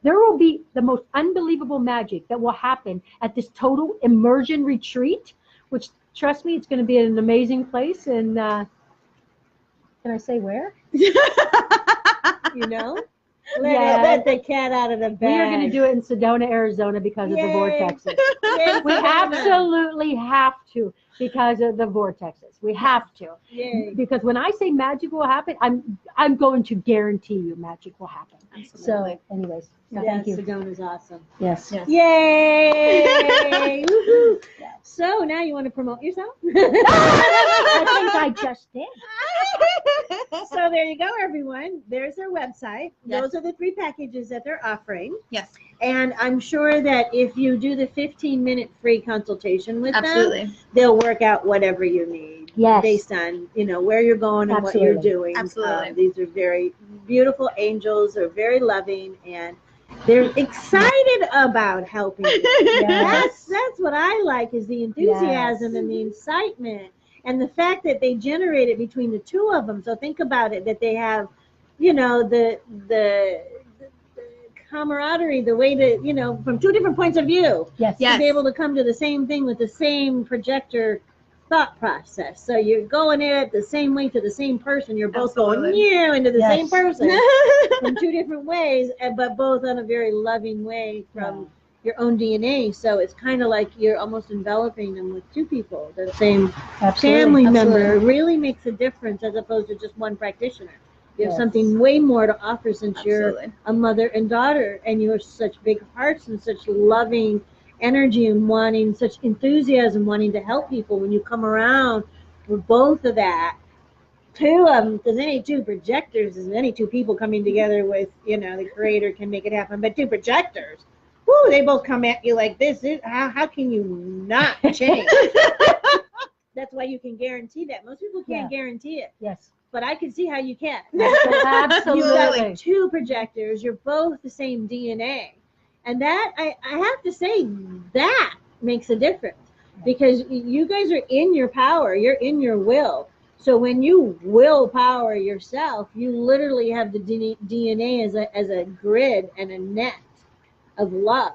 [SPEAKER 3] There will be the most unbelievable magic that will happen at this total immersion retreat, which, trust me, it's going to be an amazing place. And can I say where?
[SPEAKER 1] Let the cat out of the bag.
[SPEAKER 3] We are going to do it in Sedona, Arizona, because of the vortexes. We absolutely have to, because of the vortexes. We have to.
[SPEAKER 1] Yay.
[SPEAKER 3] Because when I say magic will happen, I'm going to guarantee you magic will happen.
[SPEAKER 2] Absolutely.
[SPEAKER 3] So, anyways, thank you.
[SPEAKER 1] Sedona's awesome.
[SPEAKER 3] Yes.
[SPEAKER 1] Yay! Woohoo! So now you want to promote yourself?
[SPEAKER 3] I think I just did.
[SPEAKER 1] So there you go, everyone. There's their website.
[SPEAKER 2] Yes.
[SPEAKER 1] Those are the 3 packages that they're offering.
[SPEAKER 2] Yes.
[SPEAKER 1] And I'm sure that if you do the 15-minute free consultation with them, they'll work out whatever you need.
[SPEAKER 3] Yes.
[SPEAKER 1] Based on, where you're going and what you're doing.
[SPEAKER 2] Absolutely.
[SPEAKER 1] These are very beautiful angels. They're very loving, and they're excited about helping you.
[SPEAKER 3] Yes.
[SPEAKER 1] That's what I like, is the enthusiasm and the excitement. And the fact that they generate it between the 2 of them. So think about it, that they have, the camaraderie, the way to, from 2 different points of view.
[SPEAKER 3] Yes.
[SPEAKER 1] To be able to come to the same thing with the same projector thought process. So you're going in it the same way to the same person. You're both going into the same person from 2 different ways, but both on a very loving way from your own DNA. So it's kind of like you're almost enveloping them with 2 people, the same family member. It really makes a difference, as opposed to just one practitioner. You have something way more to offer, since you're a mother and daughter, and you have such big hearts and such loving energy and wanting, such enthusiasm, wanting to help people. When you come around with both of that, 2 of them, because any 2 projectors is any 2 people coming together with, the creator can make it happen. But 2 projectors, whoo, they both come at you like this. How can you not change? That's why you can guarantee that. Most people can't guarantee it.
[SPEAKER 3] Yes.
[SPEAKER 1] But I can see how you can.
[SPEAKER 3] Absolutely.
[SPEAKER 1] You've got like 2 projectors. You're both the same DNA. And that, I have to say, that makes a difference. Because you guys are in your power. You're in your will. So when you willpower yourself, you literally have the DNA as a grid and a net of love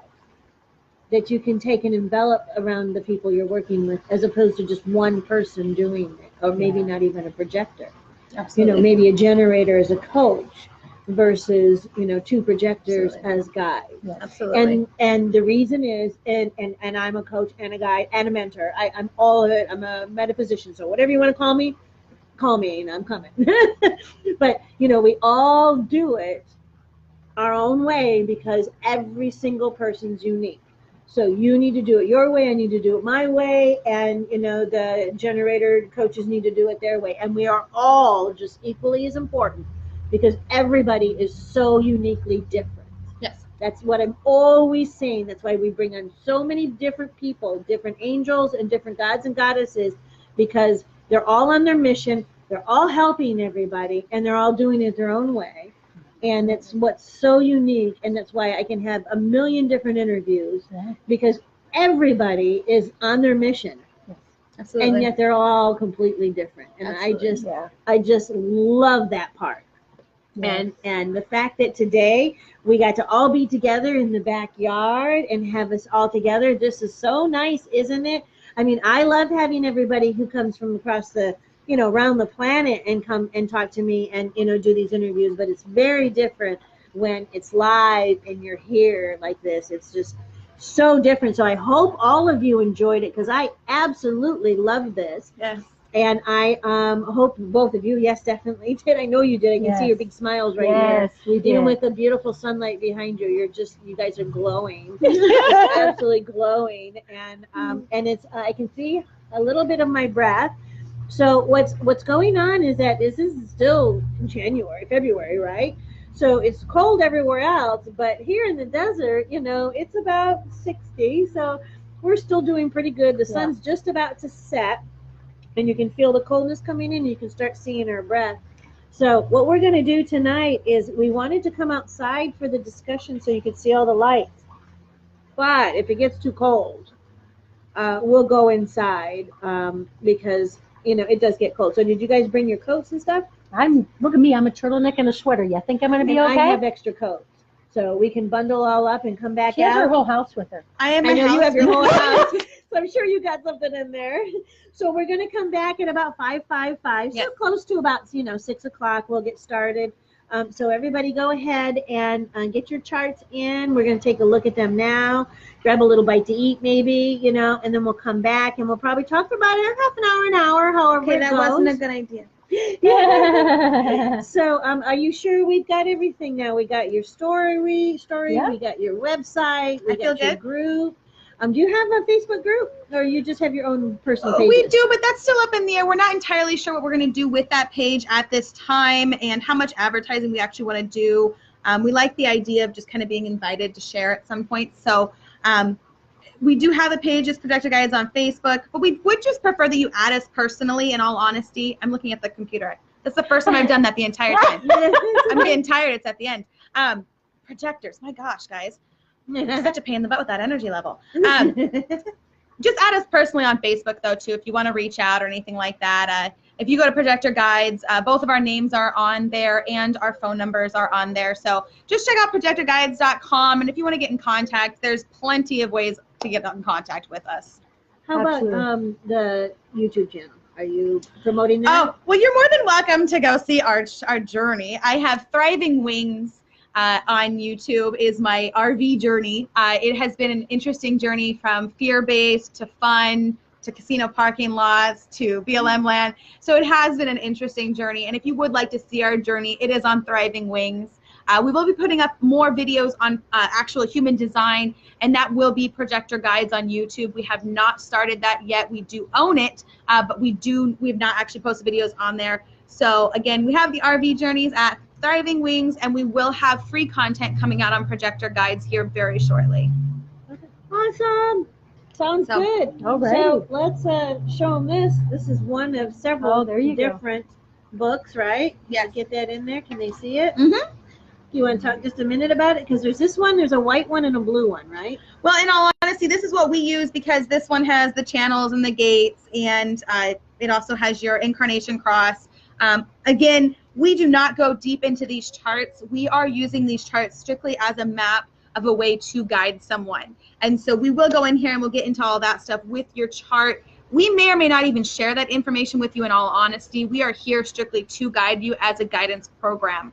[SPEAKER 1] that you can take and envelop around the people you're working with, as opposed to just one person doing it, or maybe not even a projector.
[SPEAKER 2] Absolutely.
[SPEAKER 1] Maybe a generator as a coach versus 2 projectors as guides.
[SPEAKER 3] Yes.
[SPEAKER 2] Absolutely.
[SPEAKER 1] And the reason is, and I'm a coach and a guide and a mentor. I'm all of it. I'm a metaphysician, so whatever you want to call me, and I'm coming. But we all do it our own way, because every single person's unique. So you need to do it your way, I need to do it my way, and the generator coaches need to do it their way. And we are all just equally as important, because everybody is so uniquely different.
[SPEAKER 2] Yes.
[SPEAKER 1] That's what I'm always saying. That's why we bring on so many different people, different angels and different gods and goddesses, because they're all on their mission. They're all helping everybody, and they're all doing it their own way. And that's what's so unique, and that's why I can have a million different interviews, because everybody is on their mission.
[SPEAKER 2] Absolutely.
[SPEAKER 1] And yet they're all completely different. And I just love that part. And the fact that today we got to all be together in the backyard and have us all together, this is so nice, isn't it? I mean, I love having everybody who comes from across the, around the planet and come and talk to me and, do these interviews, but it's very different when it's live and you're here like this. It's just so different. So I hope all of you enjoyed it, because I absolutely loved this.
[SPEAKER 2] Yes.
[SPEAKER 1] And I hope both of you, yes, definitely did. I know you did. I can see your big smiles right here.
[SPEAKER 3] Yes, we did.
[SPEAKER 1] Even with the beautiful sunlight behind you, you guys are glowing. Absolutely glowing. And it's I can see a little bit of my breath. So what's going on is that this is still February, right? So it's cold everywhere else, but here in the desert, it's about 60. So we're still doing pretty good. The sun's just about to set, and you can feel the coldness coming in. You can start seeing our breath. So what we're going to do tonight is we wanted to come outside for the discussion so you could see all the lights. But if it gets too cold, we'll go inside because it does get cold. So did you guys bring your coats and stuff?
[SPEAKER 3] Look at me, I'm a turtleneck and a sweater. You think I'm going to be okay?
[SPEAKER 1] I have extra coats. So we can bundle all up and come back out.
[SPEAKER 3] She has her whole house with her.
[SPEAKER 1] I know you have your whole house. So I'm sure you got something in there. So we're going to come back at about 5:55. So close to about, 6 o'clock. We'll get started. So everybody go ahead and get your charts in. We're going to take a look at them now. Grab a little bite to eat maybe, and then we'll come back and we'll probably talk for about half an hour, however it goes.
[SPEAKER 2] That wasn't a good idea.
[SPEAKER 1] So are you sure we've got everything now? We got your story, we got your website, we got your group. Do you have a Facebook group, or you just have your own personal page?
[SPEAKER 2] We do, but that's still up in the air. We're not entirely sure what we're going to do with that page at this time and how much advertising we actually want to do. We like the idea of just kind of being invited to share at some point. So we do have a page as Projector Guides on Facebook, but we would just prefer that you add us personally, in all honesty. I'm looking at the computer. That's the first time I've done that the entire time. I'm getting tired. It's at the end. Projectors. My gosh, guys. Such a pain in the butt with that energy level. Just add us personally on Facebook, though, too, if you want to reach out or anything like that. If you go to Projector Guides, both of our names are on there and our phone numbers are on there. So just check out projectorguides.com. And if you want to get in contact, there's plenty of ways to get in contact with us.
[SPEAKER 1] How about the YouTube channel? Are you promoting that?
[SPEAKER 2] Oh, well, you're more than welcome to go see our journey. I have Thriving Wings on YouTube is my RV journey. It has been an interesting journey from fear-based to fun to casino parking lots to BLM land. So it has been an interesting journey. And if you would like to see our journey, it is on Thriving Wings. We will be putting up more videos on actual human design, and that will be Projector Guides on YouTube. We have not started that yet. We do own it, but we have not actually posted videos on there. So again, we have the RV journeys at Thriving Wings, and we will have free content coming out on Projector Guides here very shortly.
[SPEAKER 1] Awesome. Sounds good.
[SPEAKER 3] All right.
[SPEAKER 1] So let's show them this. This is one of several different books, right?
[SPEAKER 2] Yeah.
[SPEAKER 1] Get that in there. Can they see it?
[SPEAKER 2] Mm-hmm.
[SPEAKER 1] You want to talk just a minute about it? Because there's this one, there's a white one and a blue one, right?
[SPEAKER 2] Well, in all honesty, this is what we use because this one has the channels and the gates, and it also has your incarnation cross. Again, we do not go deep into these charts. We are using these charts strictly as a map of a way to guide someone. And so we will go in here and we'll get into all that stuff with your chart. We may or may not even share that information with you in all honesty. We are here strictly to guide you as a guidance program.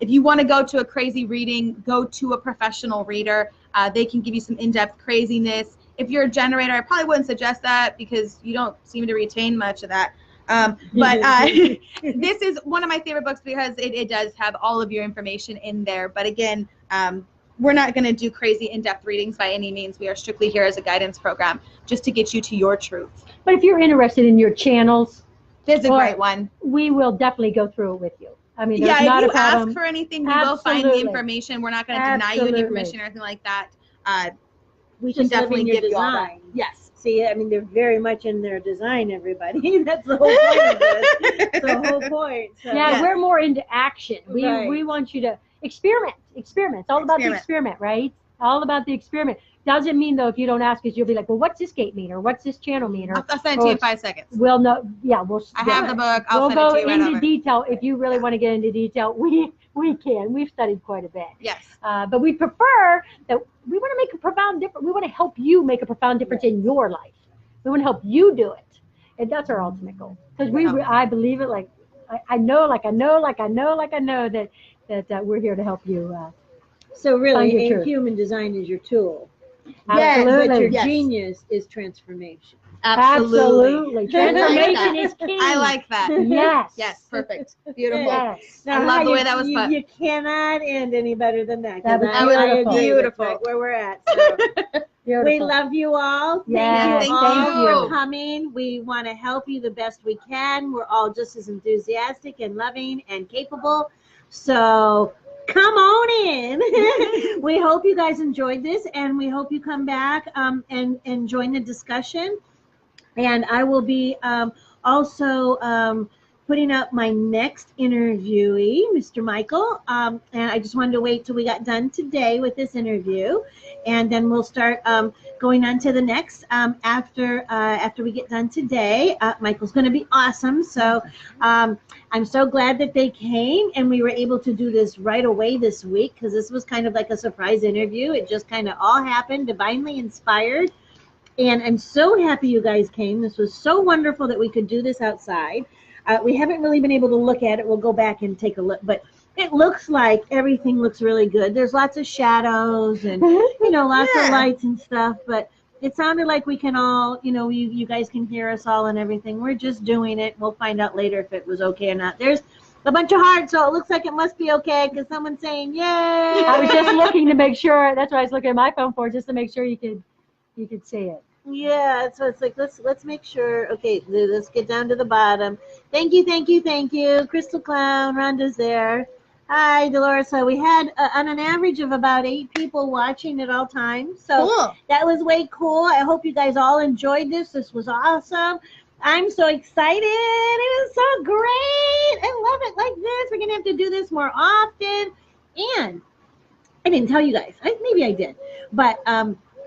[SPEAKER 2] If you want to go to a crazy reading, go to a professional reader. They can give you some in-depth craziness. If you're a generator, I probably wouldn't suggest that because you don't seem to retain much of that. But this is one of my favorite books because it does have all of your information in there. But again, we're not going to do crazy in-depth readings by any means. We are strictly here as a guidance program just to get you to your truth.
[SPEAKER 3] But if you're interested in your channels,
[SPEAKER 2] this is a great one.
[SPEAKER 3] We will definitely go through it with you. I mean, there's
[SPEAKER 2] Yeah,
[SPEAKER 3] not
[SPEAKER 2] if
[SPEAKER 3] a
[SPEAKER 2] you
[SPEAKER 3] problem.
[SPEAKER 2] ask for anything, we will find the
[SPEAKER 3] Absolutely.
[SPEAKER 2] information. We're not going to deny you any
[SPEAKER 3] Absolutely.
[SPEAKER 2] permission or anything like that. We
[SPEAKER 1] Just
[SPEAKER 2] can definitely
[SPEAKER 1] living your
[SPEAKER 2] give you all that.
[SPEAKER 1] design. Yes. See, I mean, they're very much in their design, everybody. That's the whole point of this. That's the whole point. So.
[SPEAKER 3] Yeah,
[SPEAKER 2] Yeah.
[SPEAKER 3] we're more into action.
[SPEAKER 1] Right.
[SPEAKER 3] We want you to experiment. It's all about the experiment, right? All about the experiment. Doesn't mean though if you don't ask us, you'll be like, well, what's this gate mean, or what's this channel mean, or
[SPEAKER 2] I'll send it to you in 5 seconds.
[SPEAKER 3] we'll know. Yeah, we'll.
[SPEAKER 2] I have the book. I'll
[SPEAKER 3] We'll
[SPEAKER 2] send it
[SPEAKER 3] go
[SPEAKER 2] to you right
[SPEAKER 3] into
[SPEAKER 2] over.
[SPEAKER 3] detail if you really want to get into detail. We can. We've studied quite a bit.
[SPEAKER 2] Yes.
[SPEAKER 3] But we prefer that we want to make a profound difference. We want to help you make a profound difference in your life. We want to help you do it, and that's our ultimate goal. Because I believe it. Like I know that we're here to help you.
[SPEAKER 1] So really,
[SPEAKER 3] Find your truth.
[SPEAKER 1] human design is your tool.
[SPEAKER 2] Yes,
[SPEAKER 1] But your
[SPEAKER 2] yes.
[SPEAKER 1] genius is transformation.
[SPEAKER 3] Absolutely. Transformation
[SPEAKER 2] I like
[SPEAKER 3] is key.
[SPEAKER 2] I like that.
[SPEAKER 3] Yes.
[SPEAKER 2] Yes, perfect. Beautiful.
[SPEAKER 3] Yes.
[SPEAKER 2] I love the way that was put.
[SPEAKER 1] You cannot end any better than that. 'Cause
[SPEAKER 3] That was
[SPEAKER 1] I
[SPEAKER 3] beautiful.
[SPEAKER 1] agree.
[SPEAKER 2] Beautiful.
[SPEAKER 1] That's right where we're at. So.
[SPEAKER 3] Beautiful.
[SPEAKER 1] We love you all. Thank
[SPEAKER 3] Yes,
[SPEAKER 1] you all
[SPEAKER 3] thank you.
[SPEAKER 1] for coming. We want to help you the best we can. We're all just as enthusiastic and loving and capable. So come on in. We hope you guys enjoyed this, and we hope you come back and join the discussion. And I will be also putting up my next interviewee, Mr. Michael. And I just wanted to wait till we got done today with this interview, and then we'll start going on to the next after we get done today. Michael's going to be awesome. So I'm so glad that they came, and we were able to do this right away this week, because this was kind of like a surprise interview. It just kind of all happened, divinely inspired. And I'm so happy you guys came. This was so wonderful that we could do this outside. We haven't really been able to look at it. We'll go back and take a look. But it looks like everything looks really good. There's lots of shadows and, lots of lights and stuff. But it sounded like we can all, you guys can hear us all and everything. We're just doing it. We'll find out later if it was okay or not. There's a bunch of hearts, so it looks like it must be okay because someone's saying, yay.
[SPEAKER 3] I was just looking to make sure. That's what I was looking at my phone for, just to make sure you could see it.
[SPEAKER 1] Yeah, so it's like let's make sure. Okay, let's get down to the bottom. Thank you, Crystal Clown. Rhonda's there. Hi, Dolores. So we had on an average of about 8 people watching at all times. So
[SPEAKER 2] Cool.
[SPEAKER 1] That was way cool. I hope you guys all enjoyed this. This was awesome. I'm so excited. It was so great. I love it like this. We're gonna have to do this more often. And I didn't tell you guys. Maybe I did, but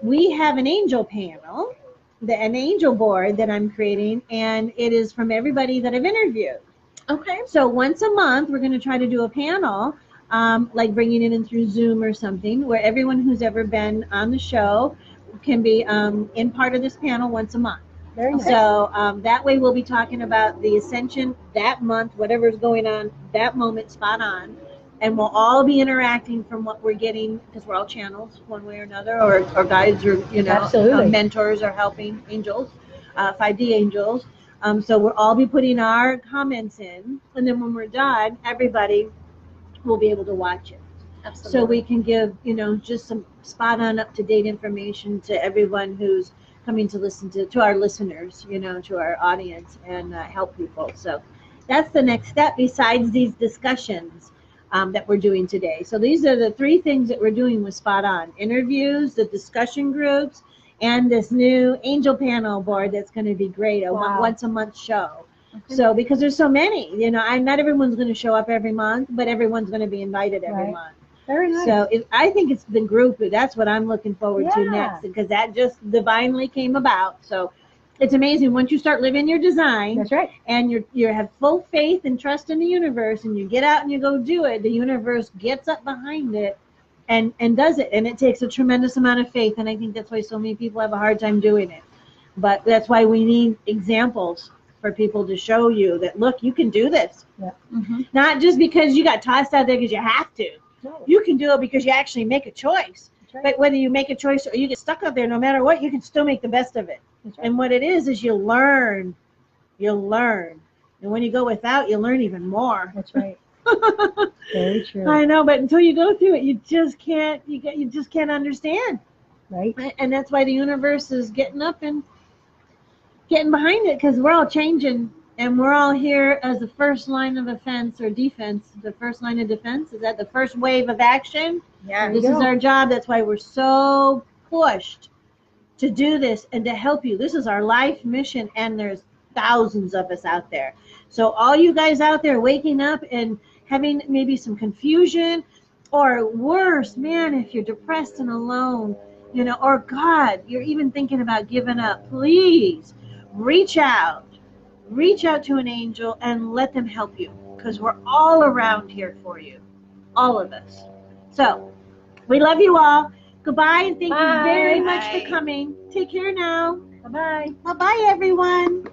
[SPEAKER 1] we have an angel panel, an angel board that I'm creating, and it is from everybody that I've interviewed.
[SPEAKER 2] Okay.
[SPEAKER 1] So once a month, we're going to try to do a panel, like bringing it in through Zoom or something, where everyone who's ever been on the show can be in part of this panel once a month.
[SPEAKER 3] Very nice.
[SPEAKER 1] So that way we'll be talking about the ascension that month, whatever's going on that moment, spot on. And we'll all be interacting from what we're getting, because we're all channels one way or another, or guides, or
[SPEAKER 3] Absolutely.
[SPEAKER 1] mentors, or helping angels, 5D angels. So we'll all be putting our comments in, and then when we're done, everybody will be able to watch it.
[SPEAKER 2] Absolutely.
[SPEAKER 1] So we can give just some spot on, up to date information to everyone who's coming to listen to our listeners, to our audience, and help people. So that's the next step besides these discussions that we're doing today. So these are the 3 things that we're doing with Spot On: interviews, the discussion groups, and this new angel panel board that's going to be great, a
[SPEAKER 3] Wow.
[SPEAKER 1] once a month show. Okay. So because there's so many, not everyone's going to show up every month, but everyone's going to be invited every month.
[SPEAKER 3] Very nice.
[SPEAKER 1] So I think it's the group, that's what I'm looking forward to
[SPEAKER 3] Yeah.
[SPEAKER 1] next, because that just divinely came about. So it's amazing once you start living your design.
[SPEAKER 3] That's right.
[SPEAKER 1] And you have full faith and trust in the universe, and you get out and you go do it. The universe gets up behind it and does it. And it takes a tremendous amount of faith. And I think that's why so many people have a hard time doing it. But that's why we need examples for people to show you that, look, you can do this.
[SPEAKER 3] Yeah.
[SPEAKER 2] Mm-hmm.
[SPEAKER 1] Not just because you got tossed out there because you have to.
[SPEAKER 3] No.
[SPEAKER 1] You can do it because you actually make a choice.
[SPEAKER 3] That's right.
[SPEAKER 1] But whether you make a choice or you get stuck out there, no matter what, you can still make the best of it.
[SPEAKER 3] That's right.
[SPEAKER 1] And what it is you learn. You'll learn. And when you go without, you learn even more.
[SPEAKER 3] That's right. Very true.
[SPEAKER 1] I know, but until you go through it, you just can't. You just can't understand.
[SPEAKER 3] Right.
[SPEAKER 1] And that's why the universe is getting up and getting behind it, because we're all changing And we're all here as the first line of offense or defense. The first line of defense, is that the first wave of action?
[SPEAKER 2] Yeah.
[SPEAKER 1] This is our job. That's why we're so pushed to do this and to help you. This is our life mission, and there's thousands of us out there. So all you guys out there waking up and having maybe some confusion, or worse, man, if you're depressed and alone, you know, or God, you're even thinking about giving up, please reach out to an angel and let them help you, because we're all around here for you, all of us. So we love you all. Goodbye, and thank you very much for coming. Take care now.
[SPEAKER 3] Bye-bye.
[SPEAKER 1] Bye-bye, everyone.